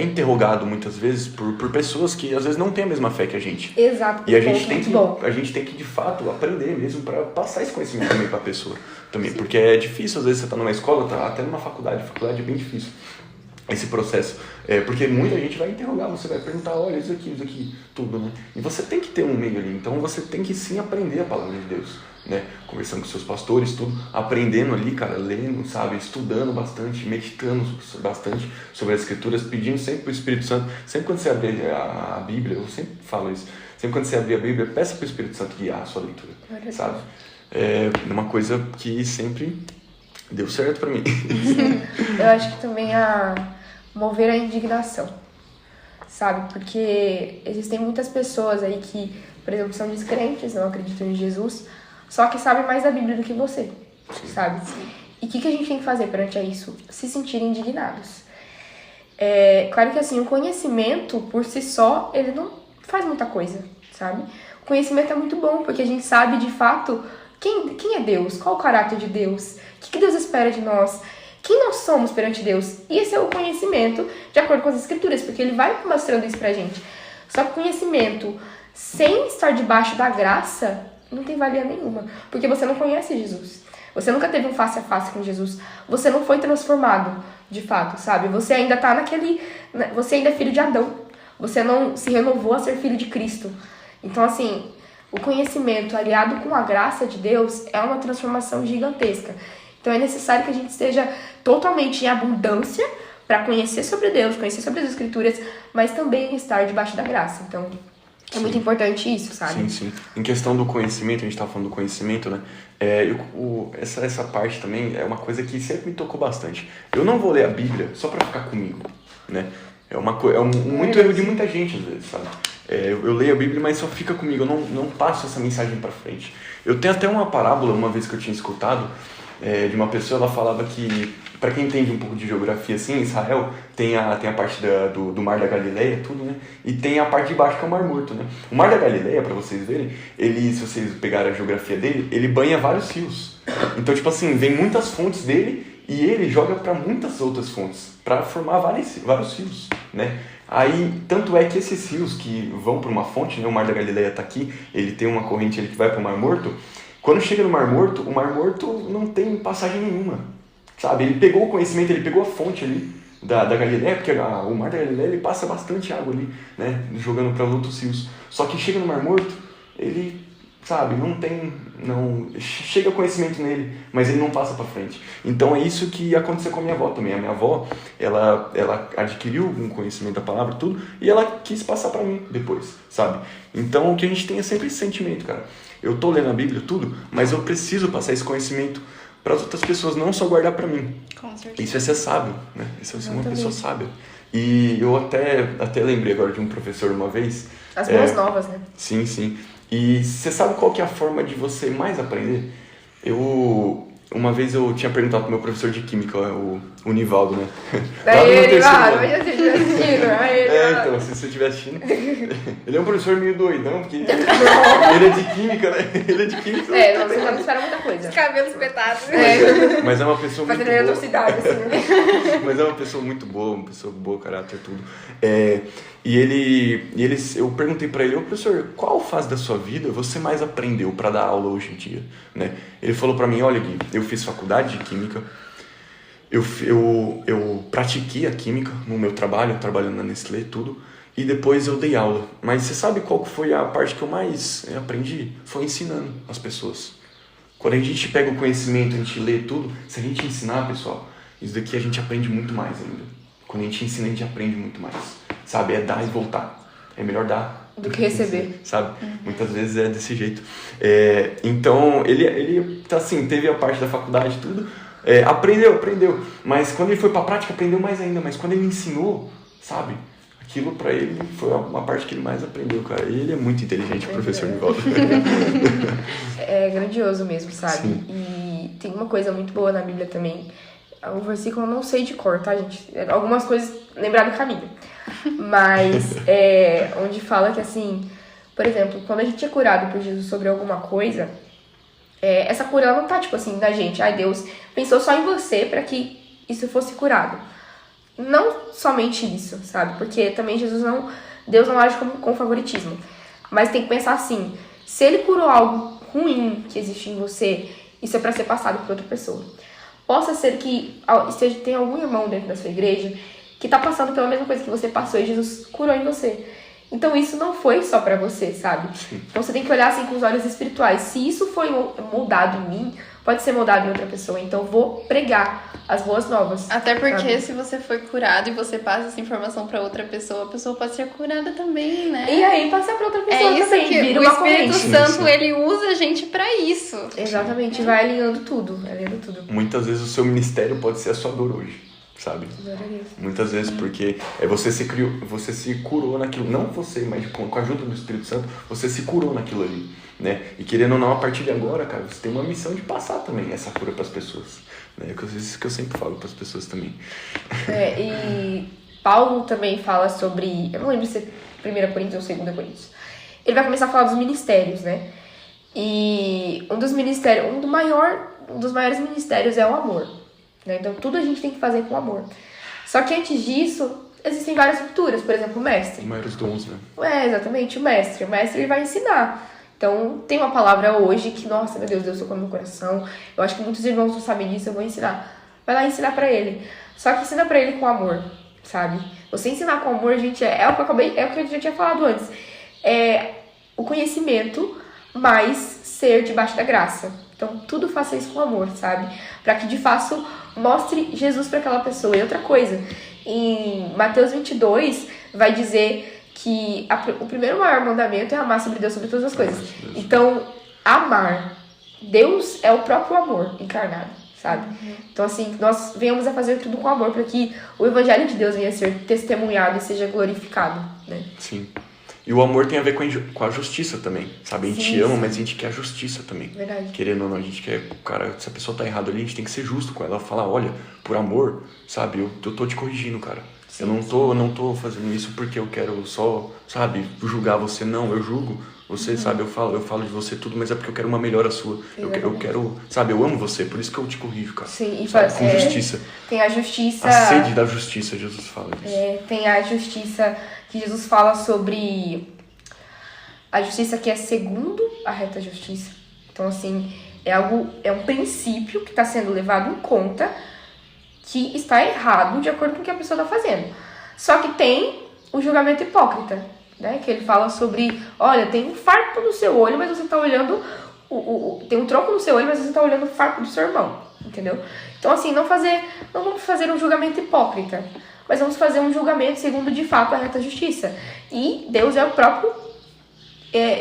interrogado muitas vezes por pessoas que às vezes não têm a mesma fé que a gente. Exato. E a gente muito tem que de fato aprender mesmo para passar esse conhecimento também para a pessoa também, porque é difícil às vezes você tá numa escola, tá até numa faculdade é bem difícil. esse processo. Porque muita gente vai interrogar, você vai perguntar, olha, isso aqui, tudo, né? E você tem que ter um meio ali, então você tem que sim aprender a palavra de Deus, né? Conversando com seus pastores, tudo, aprendendo ali, cara, lendo, sabe? Estudando bastante, meditando bastante sobre as Escrituras, pedindo sempre pro Espírito Santo. Sempre quando você abrir a Bíblia, eu sempre falo isso, sempre quando você abrir a Bíblia, peça pro Espírito Santo guiar a sua leitura, sabe? É uma coisa que sempre deu certo pra mim. Eu acho que também mover a indignação, sabe? Porque existem muitas pessoas aí que, por exemplo, são descrentes, não acreditam em Jesus, só que sabem mais da Bíblia do que você, sabe? E o que a gente tem que fazer perante isso? Se sentir indignados. Claro que assim, o conhecimento por si só, ele não faz muita coisa, sabe? O conhecimento é muito bom, porque a gente sabe de fato quem é Deus, qual o caráter de Deus, o que Deus espera de nós, quem nós somos perante Deus. E esse é o conhecimento de acordo com as Escrituras, porque ele vai mostrando isso pra gente. Só que conhecimento sem estar debaixo da graça não tem valia nenhuma, porque você não conhece Jesus. Você nunca teve um face a face com Jesus. Você não foi transformado, de fato, sabe? Você ainda tá você ainda é filho de Adão. Você não se renovou a ser filho de Cristo. Então, assim, o conhecimento aliado com a graça de Deus é uma transformação gigantesca. Então é necessário que a gente esteja totalmente em abundância para conhecer sobre Deus, conhecer sobre as Escrituras, mas também estar debaixo da graça. Então é muito importante isso, sabe? Sim. Em questão do conhecimento, a gente tá falando do conhecimento, né? Essa parte também é uma coisa que sempre me tocou bastante. Eu não vou ler a Bíblia só para ficar comigo, né? É muito erro de muita gente, às vezes, sabe? Eu leio a Bíblia, mas só fica comigo, eu não passo essa mensagem para frente. Eu tenho até uma parábola, uma vez que eu tinha escutado, de uma pessoa, ela falava que, para quem entende um pouco de geografia, assim, Israel tem a parte do Mar da Galileia, tudo, né? E tem a parte de baixo que é o Mar Morto, né? O Mar da Galileia, para vocês verem, se vocês pegarem a geografia dele, ele banha vários rios. Então, tipo assim, vem muitas fontes dele e ele joga para muitas outras fontes, para formar vários rios, né? Aí, tanto é que esses rios que vão para uma fonte, né? O Mar da Galileia tá aqui, ele tem uma corrente que vai para o Mar Morto. Quando chega no Mar Morto, o Mar Morto não tem passagem nenhuma, sabe? Ele pegou o conhecimento, ele pegou a fonte ali da Galileia, porque o Mar da Galileia ele passa bastante água ali, né? Jogando para outros rios. Só que chega no Mar Morto, ele, sabe, chega conhecimento nele, mas ele não passa para frente. Então é isso que aconteceu com a minha avó também. A minha avó, ela adquiriu um conhecimento da palavra, tudo, e ela quis passar para mim depois, sabe? Então o que a gente tem é sempre esse sentimento, cara. Eu tô lendo a Bíblia, tudo, mas eu preciso passar esse conhecimento para as outras pessoas, não só guardar para mim. Com certeza. Isso é ser sábio, né? Isso é ser uma pessoa sábia. E eu até lembrei agora de um professor uma vez. As boas novas, né? Sim. E você sabe qual que é a forma de você mais aprender? Uma vez eu tinha perguntado pro meu professor de química, o Nivaldo, né? Então, se você estiver assistindo. Ele é um professor meio doidão, porque ele é de química, né? Ele é de química. Você não espera muita coisa. Os cabelos petados. Mas é uma pessoa muito boa. Eletricidade, assim, né? Mas é uma pessoa muito boa, uma pessoa boa, caráter, tudo. Eu perguntei pra ele, professor, qual fase da sua vida você mais aprendeu pra dar aula hoje em dia, né? Ele falou pra mim, olha, Gui, eu fiz faculdade de química, eu pratiquei a química no meu trabalho, trabalhando na Nestlé, tudo, e depois eu dei aula. Mas você sabe qual foi a parte que eu mais aprendi? Foi ensinando as pessoas. Quando a gente pega o conhecimento, a gente lê tudo, se a gente ensinar, pessoal, isso daqui a gente aprende muito mais ainda. Quando a gente ensina, a gente aprende muito mais. Sabe? É dar e voltar. É melhor dar do que receber. Sabe? Muitas vezes é desse jeito. Então, ele assim, teve a parte da faculdade e tudo. Aprendeu. Mas quando ele foi pra prática, aprendeu mais ainda. Mas quando ele ensinou, sabe? Aquilo pra ele foi uma parte que ele mais aprendeu, cara. E ele é muito inteligente, o professor Nivaldo. É grandioso mesmo, sabe? Sim. E tem uma coisa muito boa na Bíblia também. O versículo eu não sei de cor, tá, gente? Algumas coisas lembrar do caminho. Mas onde fala que, assim, por exemplo, quando a gente é curado por Jesus sobre alguma coisa, essa cura ela não tá, tipo assim, da gente. Deus pensou só em você pra que isso fosse curado. Não somente isso, sabe? Porque também Deus não age com favoritismo. Mas tem que pensar assim, se ele curou algo ruim que existe em você, isso é pra ser passado por outra pessoa. Possa ser que tenha algum irmão dentro da sua igreja que tá passando pela mesma coisa que você passou e Jesus curou em você. Então isso não foi só pra você, sabe? Então você tem que olhar assim com os olhos espirituais. Se isso foi moldado em mim, pode ser moldado em outra pessoa. Então eu vou pregar as boas novas. Até porque sabe? se você foi curado e você passa essa informação pra outra pessoa, a pessoa pode ser curada também, né? E aí passar pra outra pessoa É isso também, que vira o uma Espírito corrente. Santo, ele usa a gente pra isso. Exatamente, vai alinhando tudo, alinhando tudo. Muitas vezes o seu ministério pode ser a sua dor hoje, sabe? Muitas vezes, porque você se criou, você se curou naquilo, não você, mas com a ajuda do Espírito Santo, você se curou naquilo ali, né? E querendo ou não, a partir de agora, cara, você tem uma missão de passar também essa cura pras pessoas, né? Isso que eu sempre falo pras pessoas também. E Paulo também fala sobre, eu não lembro se é 1 Coríntios ou 2 Coríntios. Ele vai começar a falar dos ministérios, né? E um dos maiores ministérios é o amor, né? Então tudo a gente tem que fazer com amor. Só que antes disso, existem várias culturas, por exemplo, o mestre. Maiores dons, né? Exatamente, o mestre. O mestre ele vai ensinar. Então, tem uma palavra hoje que, nossa, meu Deus tocou no meu coração. Eu acho que muitos irmãos não sabem disso, eu vou ensinar. Vai lá ensinar pra ele. Só que ensina pra ele com amor, sabe? Você ensinar com amor, gente, é o que eu já tinha falado antes. É o conhecimento, mais ser debaixo da graça. Então, tudo faça isso com amor, sabe? Pra que, de fato, mostre Jesus pra aquela pessoa. E outra coisa, em Mateus 22, vai dizer que o primeiro maior mandamento é amar sobre Deus, sobre todas as coisas. Então, amar. Deus é o próprio amor encarnado, sabe? Então, assim, nós venhamos a fazer tudo com amor para que o evangelho de Deus venha a ser testemunhado e seja glorificado, né? Sim. E o amor tem a ver com a justiça também, sabe? A gente Sim, ama, sim. mas a gente quer a justiça também. Verdade. Querendo ou não, a gente quer... Cara, se a pessoa tá errada ali, a gente tem que ser justo com ela. Ela falar, olha, por amor, sabe? Eu tô te corrigindo, cara. Sim, eu não tô fazendo isso porque eu quero só, sabe, julgar você. Não, eu julgo você, sabe? Eu falo de você tudo, mas é porque eu quero uma melhora sua. Eu quero, sabe? Eu amo você, por isso que eu te corrijo, cara. Sim, e sabe? Com justiça. Tem a justiça... A sede da justiça, Jesus fala disso. Tem a justiça que Jesus fala sobre... A justiça que é segundo a reta justiça. Então, assim, é um princípio que está sendo levado em conta que está errado de acordo com o que a pessoa está fazendo. Só que tem o julgamento hipócrita, né? Que ele fala sobre, olha, tem um farpo no seu olho, mas você está olhando... tem um tronco no seu olho, mas você está olhando o farpo do seu irmão, entendeu? Então, assim, não vamos fazer um julgamento hipócrita, mas vamos fazer um julgamento segundo, de fato, a reta justiça. E Deus é o próprio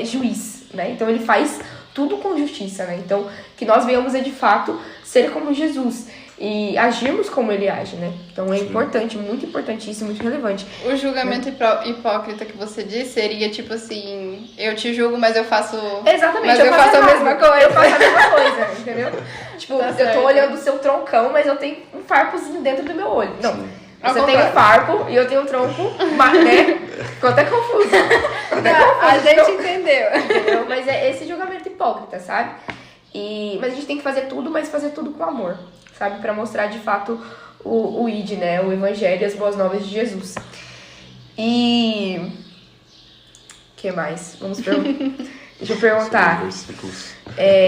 juiz, né? Então, ele faz tudo com justiça, né? Então, que nós venhamos de fato ser como Jesus e agirmos como ele age, né? Então é importante, muito importantíssimo, muito relevante. O julgamento hipócrita que você disse seria tipo assim, eu te julgo, mas eu faço... Exatamente, mas eu faço a mesma coisa. Eu faço a mesma coisa, entendeu? Tipo, Tá eu certo. tô olhando o seu troncão, mas eu tenho um farpozinho dentro do meu olho. Não, Sim. você Ao tem um contrário. farpo e eu tenho um tronco, né? Ficou até confuso. A gente entendeu. Entendeu? Mas é esse julgamento hipócrita, sabe? Mas a gente tem que fazer tudo, mas fazer tudo com amor, sabe? Pra mostrar de fato o ID, né? O evangelho e as boas novas de Jesus. E... o que mais? Deixa eu perguntar. Versículos.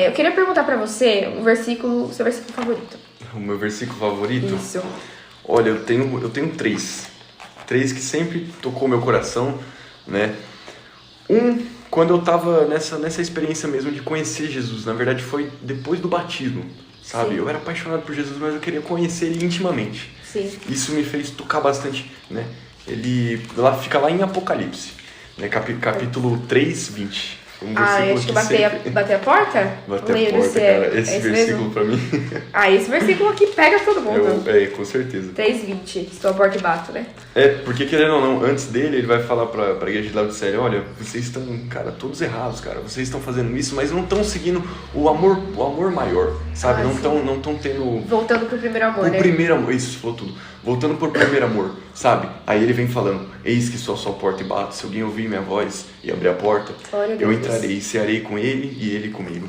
Eu queria perguntar pra você o seu versículo favorito. O meu versículo favorito? Isso. Olha, eu tenho três. Três que sempre tocou meu coração, né? Quando eu tava nessa experiência mesmo de conhecer Jesus. Na verdade, foi depois do batismo, sabe? Sim. Eu era apaixonado por Jesus, mas eu queria conhecer ele intimamente. Sim. Isso me fez tocar bastante, né? Ele fica lá em Apocalipse, né? Capítulo 3, 20. Um Eu acho que bater a porta? Bater a Lembro porta, se cara. Esse esse versículo mesmo? pra mim, Esse versículo aqui pega todo mundo. com certeza. 3:20. Estou a porta e bato, né? Porque querendo ou não, antes dele, ele vai falar pra igreja de Laodiceia, olha, vocês estão, cara, todos errados, cara. Vocês estão fazendo isso, mas não estão seguindo o amor maior, sabe? Não estão tendo... Voltando pro primeiro amor, né? O primeiro amor, isso, falou tudo. Voltando pro primeiro amor, sabe? Aí ele vem falando, eis que sou a sua porta e bato, se alguém ouvir minha voz e abrir a porta, Glória a eu Deus. entrarei e cearei com ele e ele comigo.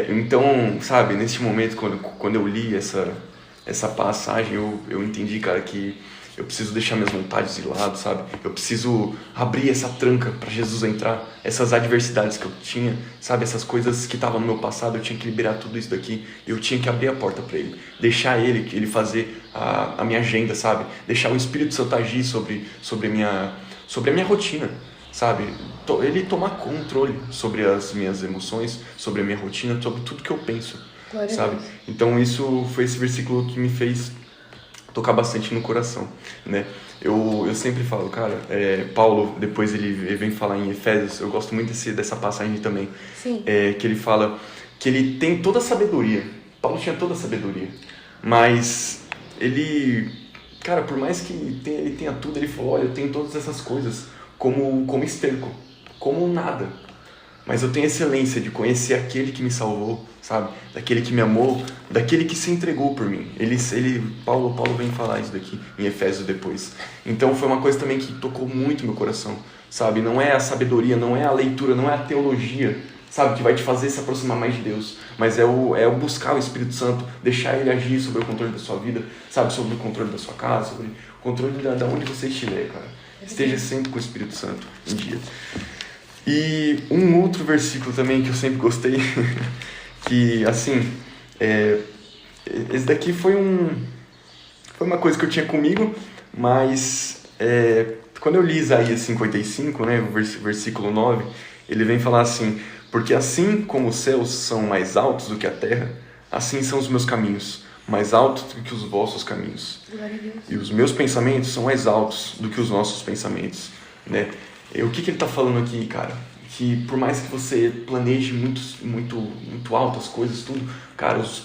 Então, sabe, neste momento, quando eu li essa passagem, eu entendi, cara, que Eu preciso deixar minhas vontades de lado, sabe? Eu preciso abrir essa tranca para Jesus entrar. Essas adversidades que eu tinha, sabe? Essas coisas que estavam no meu passado, eu tinha que liberar tudo isso daqui. Eu tinha que abrir a porta para Ele. Deixar Ele fazer a minha agenda, sabe? Deixar o Espírito Santo agir sobre a minha rotina, sabe? Ele tomar controle sobre as minhas emoções, sobre a minha rotina, sobre tudo que eu penso, sabe? Então isso foi esse versículo que me fez tocar bastante no coração, né? Eu sempre falo, cara, Paulo, depois ele vem falar em Efésios, eu gosto muito dessa passagem também, que ele fala que ele tem toda a sabedoria. Paulo tinha toda a sabedoria, mas ele, cara, por mais que ele tenha tudo, ele falou, olha, eu tenho todas essas coisas como esterco, como nada. Mas eu tenho a excelência de conhecer aquele que me salvou, sabe? Daquele que me amou, daquele que se entregou por mim. Paulo vem falar isso daqui em Efésios depois. Então foi uma coisa também que tocou muito meu coração, sabe? Não é a sabedoria, não é a leitura, não é a teologia, sabe? Que vai te fazer se aproximar mais de Deus. Mas é o buscar o Espírito Santo, deixar Ele agir sobre o controle da sua vida, sabe? Sobre o controle da sua casa, sobre o controle da onde você estiver, cara. Esteja sempre com o Espírito Santo em dia. E um outro versículo também que eu sempre gostei, que assim, esse daqui foi uma coisa que eu tinha comigo, mas quando eu li Isaías 55, né, o versículo 9, ele vem falar assim, porque assim como os céus são mais altos do que a terra, assim são os meus caminhos, mais altos do que os vossos caminhos. E os meus pensamentos são mais altos do que os nossos pensamentos, né? O que ele está falando aqui, cara? Que por mais que você planeje muito alto as coisas, tudo, cara, os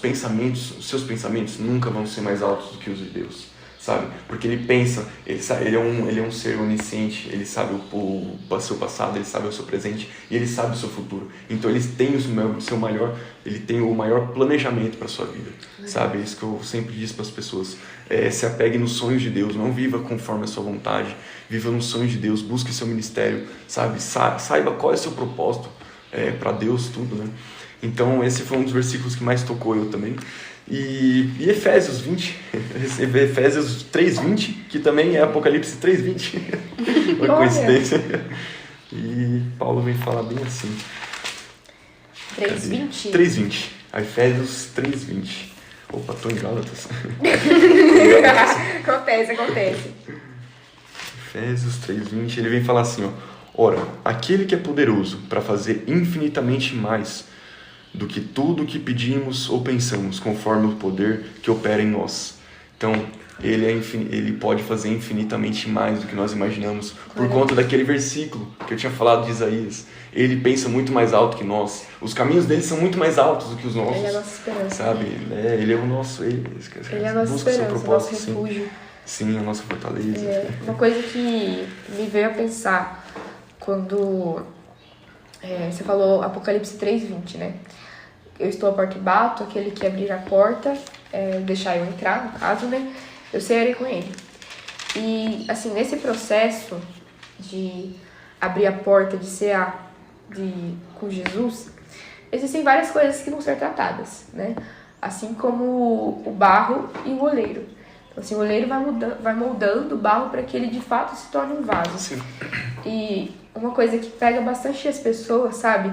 seus pensamentos nunca vão ser mais altos do que os de Deus, sabe? Porque ele pensa, ele é um ser onisciente, ele sabe o seu passado, ele sabe o seu presente e ele sabe o seu futuro. Então ele tem o maior planejamento para sua vida, sabe? É isso que eu sempre digo para as pessoas. Se apegue nos sonhos de Deus, não viva conforme a sua vontade, viva nos sonhos de Deus, busque seu ministério, sabe? Saiba qual é o seu propósito para Deus, tudo, né? Então esse foi um dos versículos que mais tocou eu também. E Efésios 20, Efésios 3:20, que também é Apocalipse 3:20, uma coincidência. E Paulo vem falar bem assim. 3:20? 3:20, Efésios 3:20. Opa, tô em Gálatas. Acontece. Efésios 3:20, ele vem falar assim, ó. Ora, aquele que é poderoso para fazer infinitamente mais do que tudo que pedimos ou pensamos, conforme o poder que opera em nós. Então, ele pode fazer infinitamente mais do que nós imaginamos, por conta daquele versículo que eu tinha falado de Isaías. Ele pensa muito mais alto que nós. Os caminhos dele são muito mais altos do que os nossos. Ele é a nossa esperança. Sabe? Ele é o nosso... Ele é a nossa esperança, o nosso refúgio. Sim, a nossa fortaleza. Uma coisa que me veio a pensar quando você falou Apocalipse 3:20, né? Eu estou à porta e bato, aquele que abrir a porta, deixar eu entrar, no caso, né? Eu cearei com ele. E, assim, nesse processo de abrir a porta, de cear com Jesus, existem várias coisas que vão ser tratadas, né? Assim como o barro e o oleiro. Então, assim, o oleiro vai moldando o barro para que ele, de fato, se torne um vaso. Sim. E uma coisa que pega bastante as pessoas, sabe?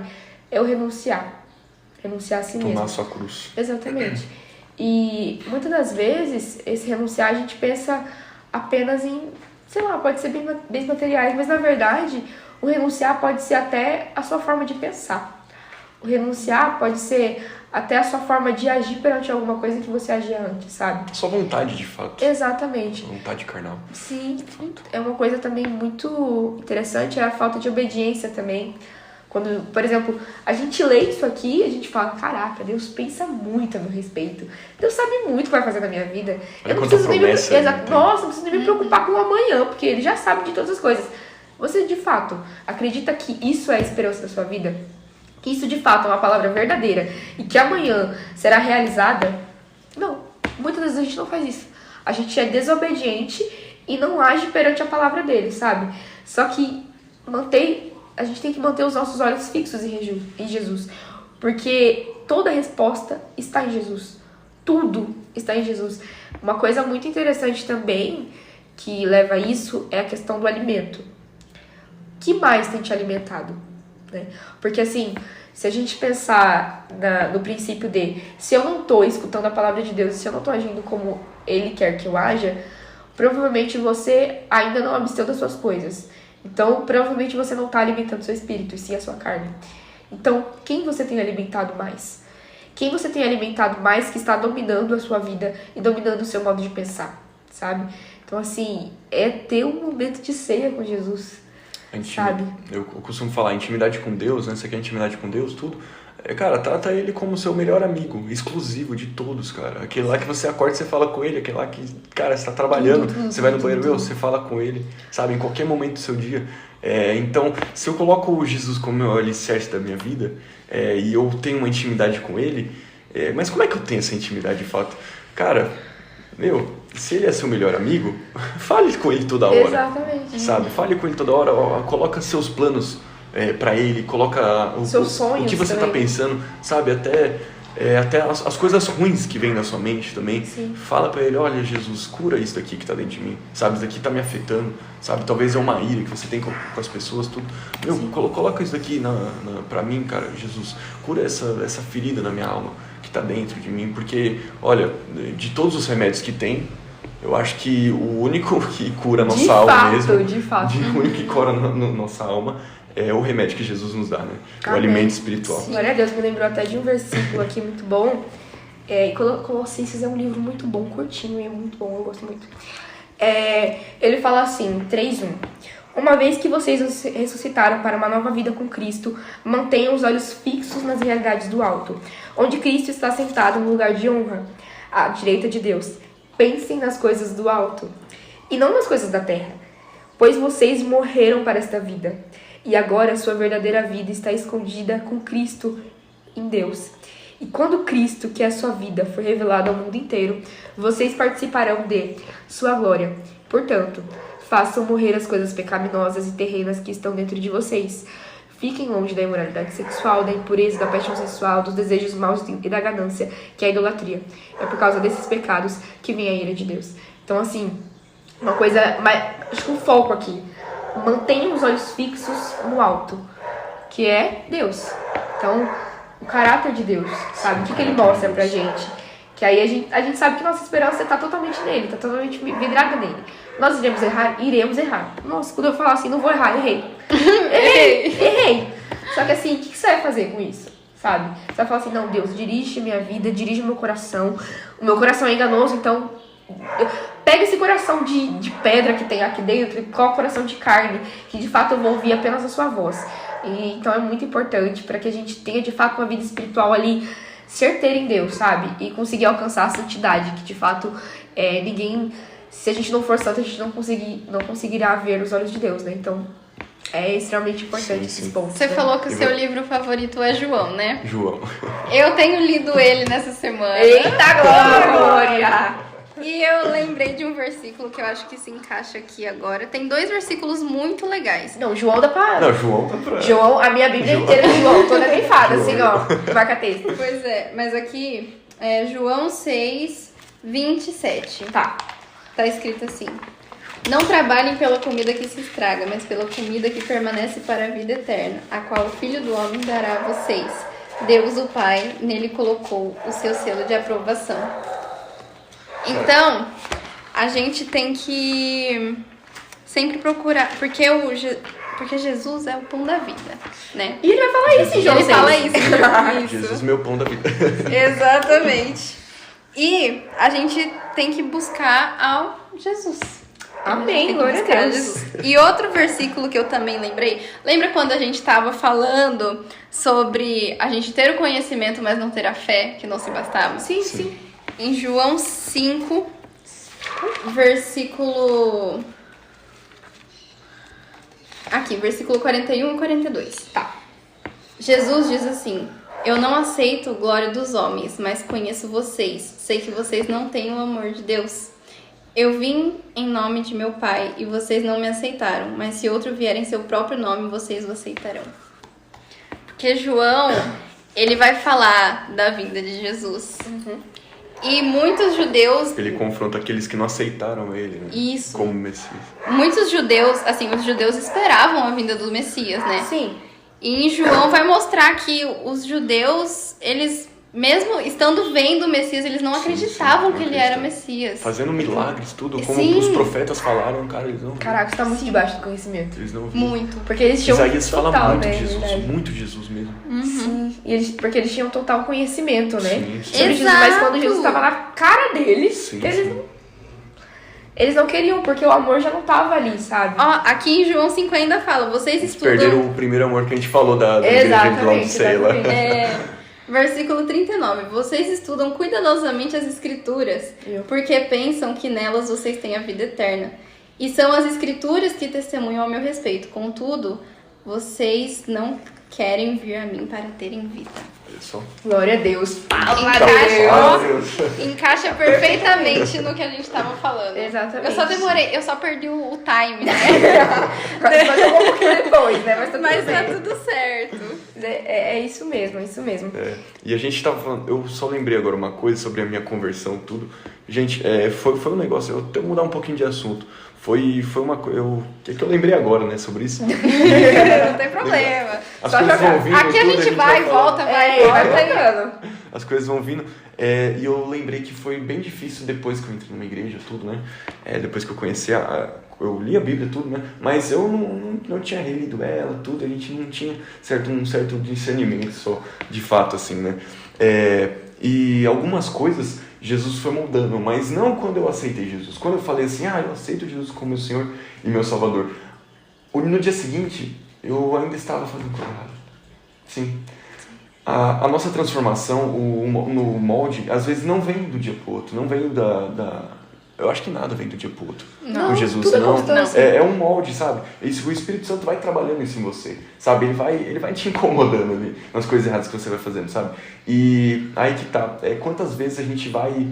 É o renunciar. Renunciar a si mesmo. Tomar a sua cruz. Exatamente. E muitas das vezes, esse renunciar, a gente pensa apenas em, sei lá, pode ser bens materiais, mas na verdade, o renunciar pode ser até a sua forma de pensar. O renunciar pode ser até a sua forma de agir perante alguma coisa que você agia antes, sabe? Sua vontade, de fato. Exatamente. Vontade carnal. Sim, é uma coisa também muito interessante, é a falta de obediência também. Quando, por exemplo, a gente lê isso aqui, a gente fala, caraca, Deus pensa muito a meu respeito. Deus sabe muito o que vai fazer na minha vida. Eu não preciso nem não preciso nem me preocupar com o amanhã, porque ele já sabe de todas as coisas. Você, de fato, acredita que isso é a esperança da sua vida? Que isso, de fato, é uma palavra verdadeira e que amanhã será realizada? Não. Muitas vezes a gente não faz isso. A gente é desobediente e não age perante a palavra dele, sabe? Só que a gente tem que manter os nossos olhos fixos em Jesus. Porque toda resposta está em Jesus. Tudo está em Jesus. Uma coisa muito interessante também que leva a isso é a questão do alimento. O que mais tem te alimentado? Né? Porque assim, se a gente pensar no princípio de se eu não tô escutando a palavra de Deus, se eu não tô agindo como Ele quer que eu haja, provavelmente você ainda não absteu das suas coisas. Então, provavelmente você não tá alimentando seu espírito, e sim a sua carne. Então, quem você tem alimentado mais? Quem você tem alimentado mais que está dominando a sua vida e dominando o seu modo de pensar, sabe? Então, assim, é ter um momento de ceia com Jesus, sabe? Eu costumo falar, intimidade com Deus, né? Você quer intimidade com Deus, tudo. Cara, trata ele como seu melhor amigo, exclusivo de todos, cara. Aquele lá que você acorda e você fala com ele, aquele lá que, cara, você tá trabalhando, você vai no banheiro, você fala com ele, sabe? Em qualquer momento do seu dia. Então, se eu coloco o Jesus como meu alicerce da minha vida, e eu tenho uma intimidade com ele, mas como é que eu tenho essa intimidade de fato? Cara, se ele é seu melhor amigo, fale com ele toda hora. Exatamente. Sabe? Fale com ele toda hora, coloca seus planos pra ele, coloca seus sonhos o que você também. tá pensando, sabe? Até as coisas ruins que vêm na sua mente também. Sim. Fala pra ele, olha, Jesus, cura isso daqui que tá dentro de mim, sabe? Isso daqui tá me afetando, sabe? Talvez é uma ira que você tem com as pessoas, tudo. Coloca isso daqui pra mim, cara, Jesus, cura essa ferida na minha alma que tá dentro de mim, porque, olha, de todos os remédios que tem, eu acho que o único que cura a nossa alma mesmo, de fato. o único que cura nossa alma é o remédio que Jesus nos dá, né? O Amém. alimento espiritual. Sim. Glória a Deus, me lembrou até de um versículo aqui muito bom. Colossenses é um livro muito bom, curtinho, e é muito bom, eu gosto muito. Ele fala assim, 3:1. Uma vez que vocês ressuscitaram para uma nova vida com Cristo, mantenham os olhos fixos nas realidades do alto, onde Cristo está sentado no lugar de honra, à direita de Deus. Pensem nas coisas do alto, e não nas coisas da terra, pois vocês morreram para esta vida, e agora sua verdadeira vida está escondida com Cristo em Deus. E quando Cristo, que é a sua vida, for revelado ao mundo inteiro, vocês participarão de sua glória. Portanto, façam morrer as coisas pecaminosas e terrenas que estão dentro de vocês. Fiquem longe da imoralidade sexual, da impureza, da paixão sexual, dos desejos maus e da ganância, que é a idolatria. É por causa desses pecados que vem a ira de Deus. Então, assim, uma coisa... Acho que um foco aqui. Mantenham os olhos fixos no alto, que é Deus. Então, o caráter de Deus, sabe? O que ele mostra pra gente? Que aí a gente sabe que nossa esperança tá totalmente nele, tá totalmente vidrada nele. Nós iremos errar? Iremos errar. Nossa, quando eu falar assim, não vou errar, errei. Errei. Só que assim, o que você vai fazer com isso? Sabe? Você vai falar assim, não, Deus, dirige minha vida, dirige meu coração. O meu coração é enganoso, então... Pega esse coração de pedra que tem aqui dentro e coloca o coração de carne, que de fato eu vou ouvir apenas a sua voz. Então é muito importante para que a gente tenha de fato uma vida espiritual ali certeira em Deus, sabe? E conseguir alcançar a santidade, que de fato se a gente não for santo, a gente não conseguirá ver os olhos de Deus, né? Então é extremamente importante esses pontos. Você falou que o seu livro favorito é João, né? João. Eu tenho lido ele nessa semana. Eita glória! E eu lembrei de um versículo que eu acho que se encaixa aqui agora. Tem 2 versículos muito legais. Não, João dá pra... Não, João tá pra... João, a minha Bíblia inteira é João, toda grifada, assim, ó, marca texto. Pois é, mas aqui é João 6:27. Tá escrito assim: não trabalhem pela comida que se estraga, mas pela comida que permanece para a vida eterna, a qual o Filho do Homem dará a vocês. Deus, o Pai, nele colocou o seu selo de aprovação. Então, a gente tem que sempre procurar, porque Jesus é o pão da vida, né? E ele vai falar isso em João 6. Ele fala isso. Jesus, meu pão da vida. Exatamente. E a gente tem que buscar ao Jesus. Amém, glória a Deus. Jesus. E outro versículo que eu também lembrei, lembra quando a gente estava falando sobre a gente ter o conhecimento, mas não ter a fé, que não se bastava? Sim. Em João 5, versículo 41 e 42. Tá. Jesus diz assim: eu não aceito glória dos homens, mas conheço vocês. Sei que vocês não têm o amor de Deus. Eu vim em nome de meu Pai e vocês não me aceitaram, mas se outro vier em seu próprio nome, vocês o aceitarão. Porque João, ele vai falar da vinda de Jesus. E muitos judeus... Ele confronta aqueles que não aceitaram ele, né? Isso. Como Messias. Muitos judeus, assim, os judeus esperavam a vinda do Messias, né? Sim. E em João vai mostrar que os judeus, eles, mesmo estando vendo o Messias, eles não acreditavam que ele era Messias. Fazendo milagres, tudo, como Sim. os profetas falaram, cara, eles não... Caraca, você tá muito debaixo do conhecimento. Eles não viram. Muito. Porque eles tinham Isaías fala total, muito né, de Jesus, verdade. muito Jesus mesmo. Sim. E porque eles tinham total conhecimento, né? Sim, sim. Sobre Jesus, mas quando Jesus tava na cara deles, Sim, eles não queriam, porque o amor já não tava ali, sabe? Ó, aqui em João 5 ainda fala, vocês Eles estudam... perderam o primeiro amor que a gente falou da igreja de Laodiceia lá. Versículo 39. Vocês estudam cuidadosamente as escrituras, porque pensam que nelas vocês têm a vida eterna. E são as escrituras que testemunham ao meu respeito. Contudo, vocês não querem vir a mim para terem vida. Olha só. Glória a Deus. Encaixa perfeitamente no que a gente tava falando. Exatamente. Eu só perdi o time, né? Mas eu vou um pouquinho depois, né? Mas tá tudo Mas tá bem. tudo certo. É isso mesmo, isso mesmo. E a gente tava falando, eu só lembrei agora uma coisa sobre a minha conversão, tudo. Gente, foi um negócio, eu tenho que mudar um pouquinho de assunto. Foi uma coisa, que eu lembrei agora, né, sobre isso. Não tem problema. As Só coisas jogar. vão vindo, Aqui a tudo, gente vai e falando. volta, vai e vai volta. pegando. As coisas vão vindo. E eu lembrei que foi bem difícil depois que eu entrei numa igreja, tudo, né? Depois que eu conheci eu li a Bíblia, tudo, né? Mas eu não tinha relido ela, tudo. A gente não tinha um certo discernimento só, de fato, assim, né? E algumas coisas Jesus foi moldando, mas não quando eu aceitei Jesus. Quando eu falei assim, eu aceito Jesus como meu Senhor e meu Salvador. No dia seguinte, eu ainda estava fazendo coisa errada. Sim. A nossa transformação, no molde, às vezes não vem do dia pro outro, não vem eu acho que nada vem do dia pro outro. Não, com Jesus, tudo é não. constância. É um molde, sabe? O Espírito Santo vai trabalhando isso em você, sabe? Ele vai te incomodando ali nas coisas erradas que você vai fazendo, sabe? E aí que tá. Quantas vezes a gente vai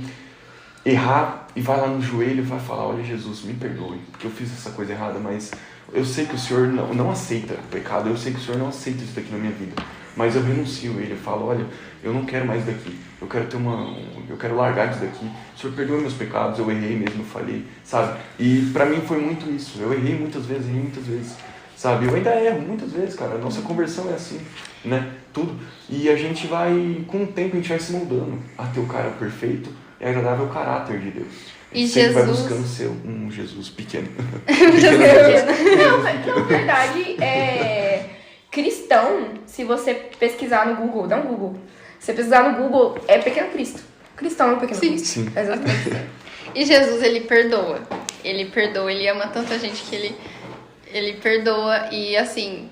errar e vai lá no joelho e vai falar, olha Jesus, me perdoe, porque eu fiz essa coisa errada, mas eu sei que o Senhor não aceita o pecado, eu sei que o Senhor não aceita isso daqui na minha vida. Mas eu renuncio a ele, eu falo, olha, eu não quero mais daqui, eu quero largar isso daqui, o Senhor perdoe meus pecados, eu errei mesmo, eu falhei, sabe? E pra mim foi muito isso, eu errei muitas vezes, sabe? Eu ainda erro muitas vezes, cara, a nossa conversão é assim, né? Tudo. E a gente vai, com o tempo, a gente vai se moldando a ter o cara perfeito e agradável caráter de Deus. E sempre vai Jesus... buscando ser um Jesus pequeno. Não, na verdade, cristão, se você pesquisar no Google, dá um Google. Se você pesquisar no Google, é pequeno Cristo. Cristão é um pequeno Cristo. Sim. Exatamente. E Jesus, ele perdoa. Ele ama tanta gente que ele perdoa e assim,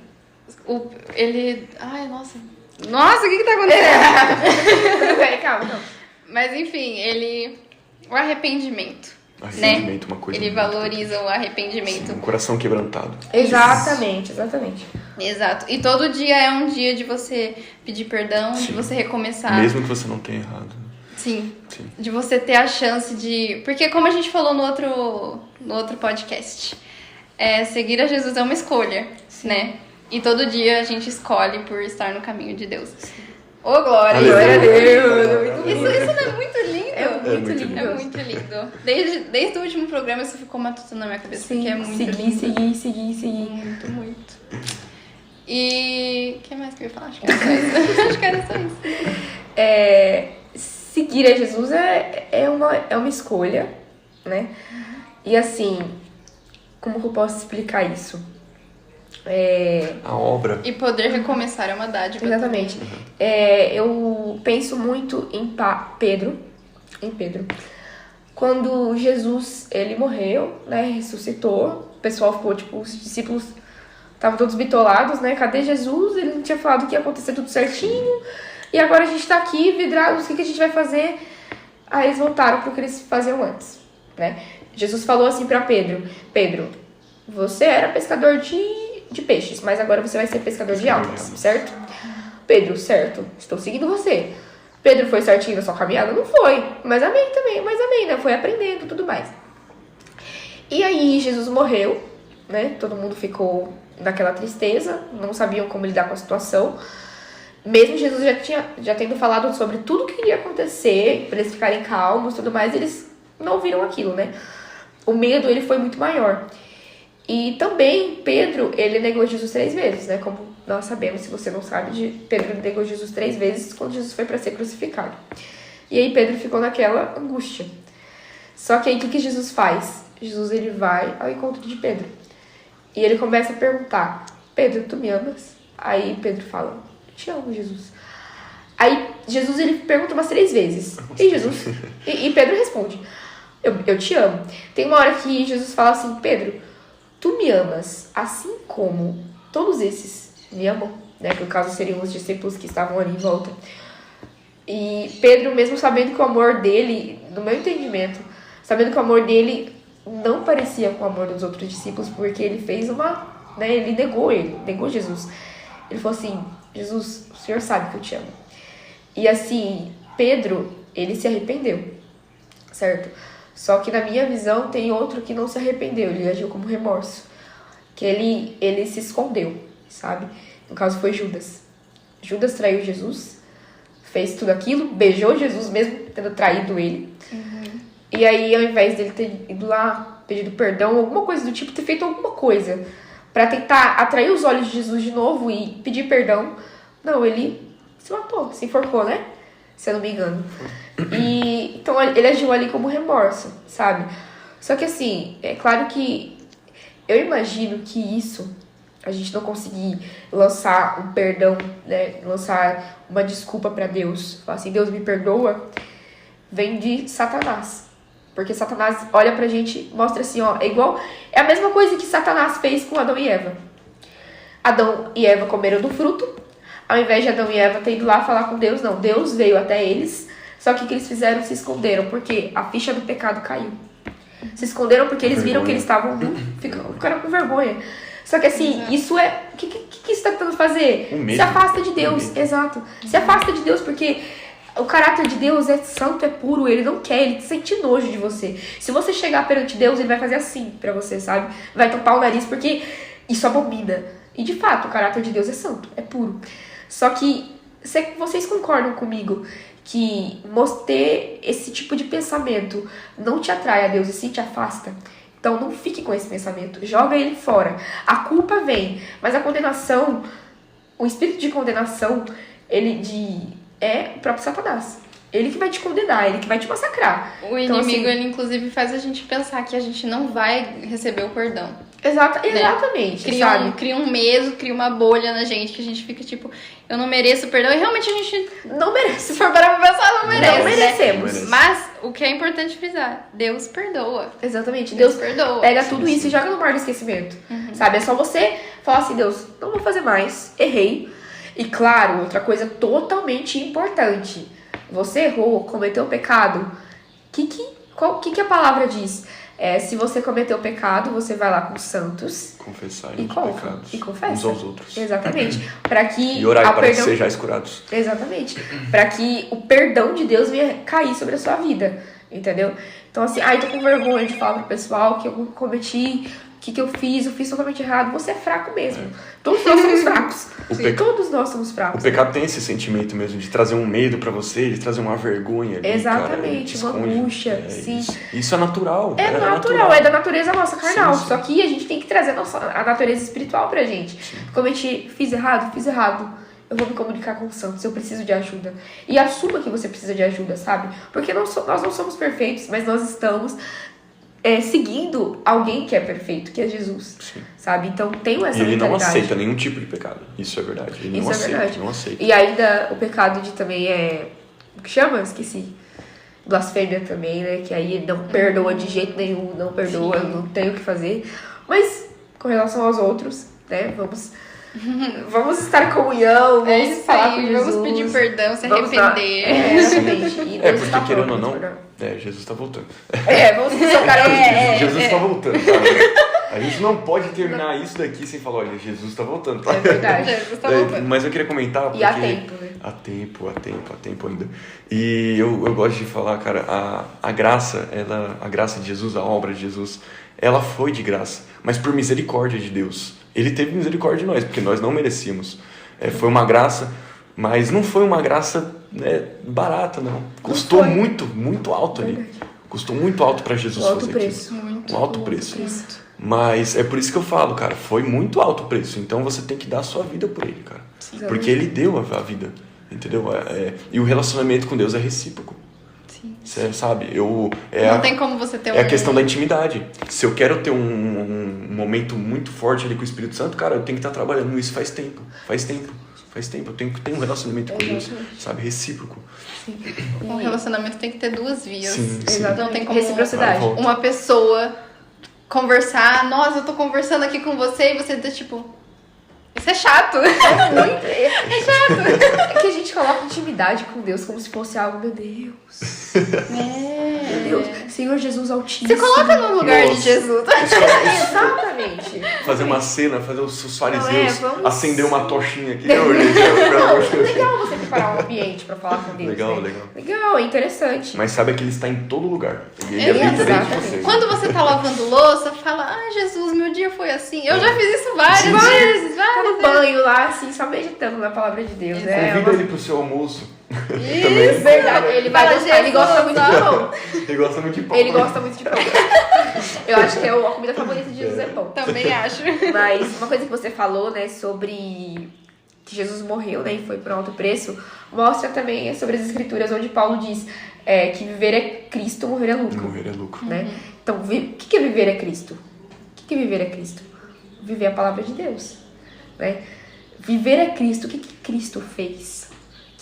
ai, nossa, o que tá acontecendo? Tudo bem, calma, não. Mas enfim, o arrependimento, Arrependimento, né? uma coisa Ele muito valoriza o arrependimento. Sim, um coração quebrantado. Exatamente. Exato. E todo dia é um dia de você pedir perdão, de você recomeçar. Mesmo que você não tenha errado. Sim. Sim. De você ter a chance de... Porque como a gente falou no outro podcast, seguir a Jesus é uma escolha, né? E todo dia a gente escolhe por estar no caminho de Deus. Ô, glória! Glória a Deus! Isso não é muito lindo? É muito lindo. É muito lindo. Desde o último programa isso ficou matutando na minha cabeça, Sim, porque é muito lindo. seguir. Muito. E... O que mais que eu ia falar? Acho que era só isso. Acho que era só isso. Seguir a Jesus é uma escolha, né? E assim, como que eu posso explicar isso? A obra. E poder recomeçar é uma dádiva. Exatamente. Eu penso muito em Pedro. Quando Jesus, ele morreu, né? Ressuscitou. O pessoal ficou, os discípulos estavam todos bitolados, né? Cadê Jesus? Ele não tinha falado que ia acontecer tudo certinho. E agora a gente tá aqui, vidrados, o que a gente vai fazer? Aí eles voltaram pro que eles faziam antes, né? Jesus falou assim pra Pedro, você era pescador de peixes, mas agora você vai ser pescador de almas, certo? Pedro, certo, estou seguindo você. Pedro foi certinho na sua caminhada? Não foi, mas amém também, né? Foi aprendendo, tudo mais. E aí Jesus morreu, né? Todo mundo ficou naquela tristeza, não sabiam como lidar com a situação. Mesmo Jesus já tendo falado sobre tudo que iria acontecer, para eles ficarem calmos e tudo mais, eles não viram aquilo, né? O medo, ele foi muito maior. E também, Pedro, ele negou Jesus 3 vezes, né? Como nós sabemos, se você não sabe, Pedro negou Jesus 3 vezes quando Jesus foi para ser crucificado. E aí Pedro ficou naquela angústia. Só que aí, o que Jesus faz? Jesus, ele vai ao encontro de Pedro. E ele começa a perguntar, Pedro, tu me amas? Aí Pedro fala, eu te amo, Jesus. Aí Jesus, ele pergunta umas 3 vezes. E Jesus, e Pedro responde, eu te amo. Tem uma hora que Jesus fala assim, Pedro, tu me amas assim como todos esses me amam, né? Que no caso seriam os discípulos que estavam ali em volta. E Pedro, mesmo sabendo que o amor dele, no meu entendimento, sabendo que o amor dele não parecia com o amor dos outros discípulos, porque ele fez né? Ele negou Jesus. Ele falou assim, Jesus, o Senhor sabe que eu te amo. E assim, Pedro, ele se arrependeu, certo? Só que na minha visão tem outro que não se arrependeu, ele agiu como remorso. Que ele se escondeu, sabe? No caso foi Judas. Judas traiu Jesus, fez tudo aquilo, beijou Jesus mesmo tendo traído ele. E aí, ao invés dele ter ido lá, pedido perdão, alguma coisa do tipo, ter feito alguma coisa pra tentar atrair os olhos de Jesus de novo e pedir perdão, não, ele se matou, se enforcou, né? Se eu não me engano. E então ele agiu ali como remorso, sabe? Só que assim, é claro que eu imagino que isso, a gente não conseguir lançar um perdão, né? Lançar uma desculpa pra Deus, falar assim, Deus me perdoa, vem de Satanás. Porque Satanás olha pra gente, mostra assim, ó, é a mesma coisa que Satanás fez com Adão e Eva. Adão e Eva comeram do fruto, ao invés de Adão e Eva ter ido lá falar com Deus, não, Deus veio até eles, só que o que eles fizeram? Se esconderam, porque a ficha do pecado caiu. Se esconderam porque eles viram que eles estavam, ficaram com vergonha. Só que assim, isso é, o que isso está tentando fazer? Se afasta de Deus, exato. Se afasta de Deus, porque o caráter de Deus é santo, é puro, ele não quer, ele sente nojo de você. Se você chegar perante Deus, ele vai fazer assim pra você, sabe? Vai tampar o nariz, porque isso abomina. E de fato, o caráter de Deus é santo, é puro. Só que, vocês concordam comigo que ter esse tipo de pensamento não te atrai a Deus e sim te afasta? Então não fique com esse pensamento, joga ele fora. A culpa vem, mas a condenação, o espírito de condenação, é o próprio Satanás. Ele que vai te condenar, ele que vai te massacrar. O inimigo, ele inclusive faz a gente pensar que a gente não vai receber o perdão. Exatamente, sabe? Cria um medo, cria uma bolha na gente, que a gente fica tipo, eu não mereço o perdão, e realmente a gente não merece. Se for parar pra pensar, não merece. Não merecemos. Né? Mas o que é importante frisar, Deus perdoa. Exatamente, Deus perdoa. Pega tudo isso e joga no mar do esquecimento. Sabe? É só você falar assim, Deus, não vou fazer mais, errei. E claro, outra coisa totalmente importante. Você errou, cometeu pecado. O que a palavra diz? Se você cometeu pecado, você vai lá com os santos. Confessar e pecados. E confessa. Uns aos outros. Exatamente. Para que e orar para que sejais curados. Exatamente. Para que o perdão de Deus venha cair sobre a sua vida. Entendeu? Então assim, tô com vergonha de falar pro pessoal que eu cometi, o que eu fiz totalmente errado. Você é fraco mesmo. Todos nós somos fracos. Todos nós somos fracos. O pecado tem esse sentimento mesmo de trazer um medo pra você, de trazer uma vergonha ali. Exatamente, cara, uma angústia. Sim. Isso é natural. É natural, é da natureza nossa carnal. Sim. Só que a gente tem que trazer a natureza espiritual pra gente. Fiz errado. Eu vou me comunicar com os santos, eu preciso de ajuda. E assuma que você precisa de ajuda, sabe? Porque nós não somos perfeitos, mas nós estamos seguindo alguém que é perfeito, que é Jesus. Sim. Sabe? Então tem essa mentalidade. E ele não aceita nenhum tipo de pecado. Isso é verdade. Ele não aceita. E ainda o pecado de também o que chama? Esqueci. Blasfêmia também, né? Que aí não perdoa de jeito nenhum, não perdoa, não tem o que fazer. Mas com relação aos outros, né? Vamos estar em comunhão, vamos falar com Jesus. Vamos pedir perdão, se arrepender. Exatamente. Porque querendo ou não, Jesus tá voltando. Vamos pensar Jesus tá voltando, sabe? A gente não pode terminar isso daqui sem falar, olha, Jesus tá voltando. Tá? É verdade, Jesus tá voltando. Mas eu queria comentar porque... E há tempo, né? Há tempo ainda. E eu gosto de falar, cara, a graça de Jesus, a obra de Jesus, ela foi de graça, mas por misericórdia de Deus. Ele teve misericórdia de nós, porque nós não merecíamos. Foi uma graça Mas não foi uma graça, né, barata, não. Custou muito, muito alto ali. Custou muito alto para Jesus alto fazer preço. aquilo. Um alto preço. Mas é por isso que eu falo, cara, foi muito alto o preço. Então você tem que dar a sua vida por ele, cara. Sim. Porque ele deu a vida, entendeu? E o relacionamento com Deus é recíproco. Sim. Você sabe, Não tem como você ter é a questão da intimidade. Se eu quero ter um momento muito forte ali com o Espírito Santo, cara, eu tenho que estar trabalhando isso faz tempo. Eu tenho que ter um relacionamento com Deus, sabe, recíproco. Sim. Um relacionamento tem que ter duas vias. Sim. Não tem como reciprocidade. uma pessoa conversar, nossa, eu tô conversando aqui com você e você tá tipo, isso é chato. É chato. É que a gente coloca intimidade com Deus como se fosse algo, meu Deus. Meu Deus. Senhor Jesus Altíssimo. Você coloca no lugar de Jesus. Exatamente. Fazer uma cena, fazer os fariseus, vamos- acender uma tochinha aqui. Não, gente, pelo amor de Deus. Legal você preparar um ambiente pra falar com Deus. Legal, né? legal. Legal, é interessante. Mas sabe que ele está em todo lugar. E ele habita dentro de Exatamente. você. Quando você tá lavando louça, fala, Jesus, meu dia foi assim. Eu já fiz isso várias vezes, Tá várias no banho lá, assim, só meditando na palavra de Deus, né? Convida ele pro seu almoço. vezes. Isso, verdade. Ele vai Fala, gostar. Ele gosta muito de Jesus, pão. Ele gosta muito de pão. Ele gosta muito de pão. Eu acho que a comida favorita de Jesus é pão. Também acho. Mas uma coisa que você falou, né, sobre que Jesus morreu, né, e foi por um alto preço, mostra também sobre as escrituras onde Paulo diz que viver é Cristo, morrer é lucro. Morrer é lucro. Né? Então, o que é viver é Cristo? O que é viver é Cristo? Viver a palavra de Deus. Né? Viver é Cristo. O que Cristo fez?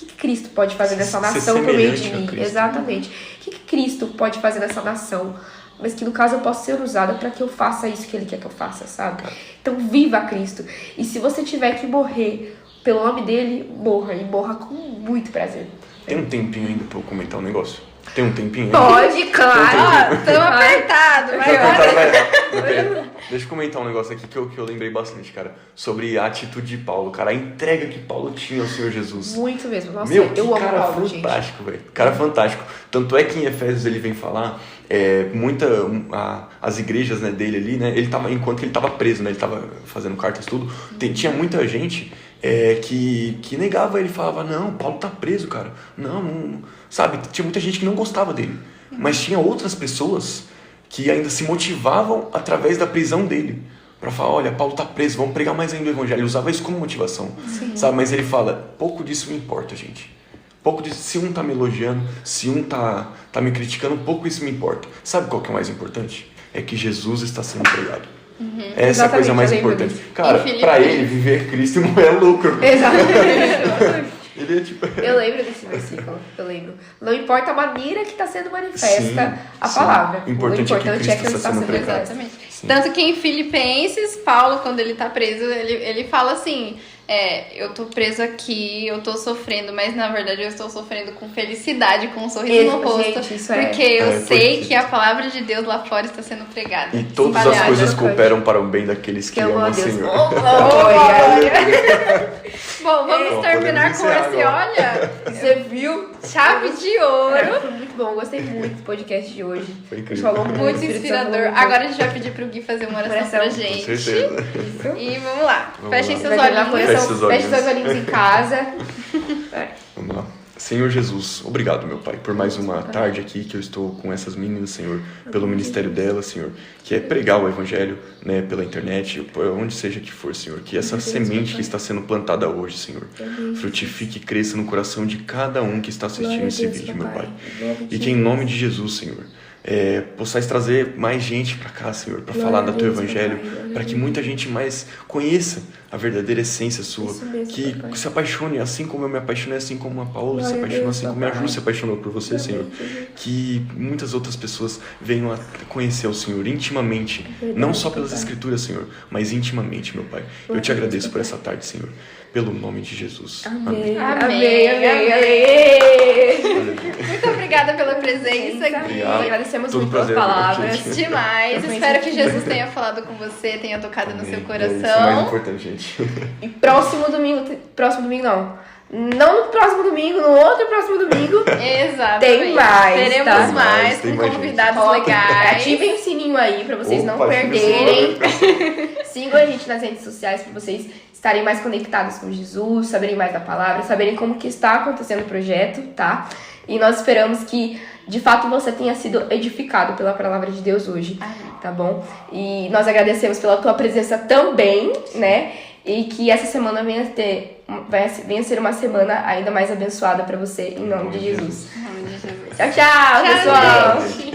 O que Cristo pode fazer nessa nação por meio de mim? Exatamente. O que Cristo pode fazer nessa nação? Mas que no caso eu posso ser usada para que eu faça isso que Ele quer que eu faça, sabe? Então viva Cristo. E se você tiver que morrer pelo nome dele, morra. E morra com muito prazer. Tem um tempinho ainda pra eu comentar um negócio? Tem um tempinho ainda? Pode, claro. Estamos apertados, mas Deixa eu comentar um negócio aqui que eu lembrei bastante, cara. Sobre a atitude de Paulo, cara. A entrega que Paulo tinha ao Senhor Jesus. Muito mesmo. Nossa, Meu, eu que amo cara Paulo, gente. fantástico, velho. Cara fantástico. Tanto é que em Efésios ele vem falar, as igrejas, né, dele ali, né, enquanto ele estava preso, né, ele estava fazendo cartas e tudo, tinha muita gente que negava ele, falava, não, Paulo tá preso, cara. Não, sabe, tinha muita gente que não gostava dele. Mas tinha outras pessoas que ainda se motivavam através da prisão dele. Pra falar, olha, Paulo tá preso, vamos pregar mais ainda o evangelho. Ele usava isso como motivação, sabe? Mas ele fala, pouco disso me importa, gente. Pouco disso, se um tá me elogiando, se um tá me criticando, pouco isso me importa. Sabe qual que é o mais importante? É que Jesus está sendo pregado. Essa é a coisa mais importante. Cara, pra ele, viver Cristo não é lucro. Exatamente. Ele é tipo... Eu lembro desse versículo, eu lembro. Não importa a maneira que está sendo manifesta Sim, a sim. palavra. O importante é que Cristo está sendo pregado. Exatamente. Sim. Tanto que em Filipenses, Paulo, quando ele tá preso, ele fala assim, eu tô preso aqui, eu tô sofrendo, mas na verdade eu estou sofrendo com felicidade, com um sorriso no rosto, gente, isso porque eu sei porque... que a palavra de Deus lá fora está sendo pregada. E todas as coisas cooperam para o bem daqueles que amam o Senhor. Bom, vamos terminar com esse, olha, você viu? chave de ouro. Foi muito bom, gostei muito do podcast de hoje. Foi A gente incrível. falou Muito Espírito inspirador. Santo, Agora a gente vai pedir pro Gui fazer uma oração pra Com gente. certeza. Isso. E vamos lá. Vamos Fechem lá. seus Vai terminar com olhinhos. Feche seus oração. Feche olhinhos. seus olhinhos em casa. Vamos lá. Senhor Jesus, obrigado, meu Pai, por mais uma tarde aqui que eu estou com essas meninas, Senhor, pelo ministério delas, Senhor, que é pregar o Evangelho, né, pela internet, onde seja que for, Senhor, que essa semente que está sendo plantada hoje, Senhor, frutifique e cresça no coração de cada um que está assistindo esse vídeo, meu Pai. E que em nome de Jesus, Senhor, possais trazer mais gente para cá, Senhor, para falar do Teu Evangelho, para que muita gente mais conheça a verdadeira essência Sua, que se apaixone assim como eu me apaixonei, assim como a Paula se apaixonou, assim como a Ju se apaixonou por você, Senhor, que muitas outras pessoas venham a conhecer o Senhor intimamente, não só pelas Escrituras, Senhor, mas intimamente, meu Pai. Eu te agradeço por essa tarde, Senhor, pelo nome de Jesus. Amém. Amém. Amém. Muito obrigada pela presença, Gui. Obrigado. Agradecemos Todo muito pelas prazer, palavras. gente. Demais. Foi Espero que incrível. Jesus tenha falado com você, tenha tocado no seu Amém. É isso, o mais coração. importante, gente. E próximo domingo não. Não no próximo domingo, no outro próximo domingo. Exatamente. Tem mais, Teremos tá? mais Tem com mais convidados Ó, legais. Ativem o sininho aí pra vocês não Opa, perderem. Sigam a gente nas redes sociais pra vocês estarem mais conectados com Jesus, saberem mais da palavra, saberem como que está acontecendo o projeto, tá? E nós esperamos que, de fato, você tenha sido edificado pela palavra de Deus hoje, tá bom? E nós agradecemos pela tua presença também, né? E que essa semana venha ser uma semana ainda mais abençoada pra você, em nome de Jesus. Em nome de Jesus. Tchau, tchau, pessoal! Gente.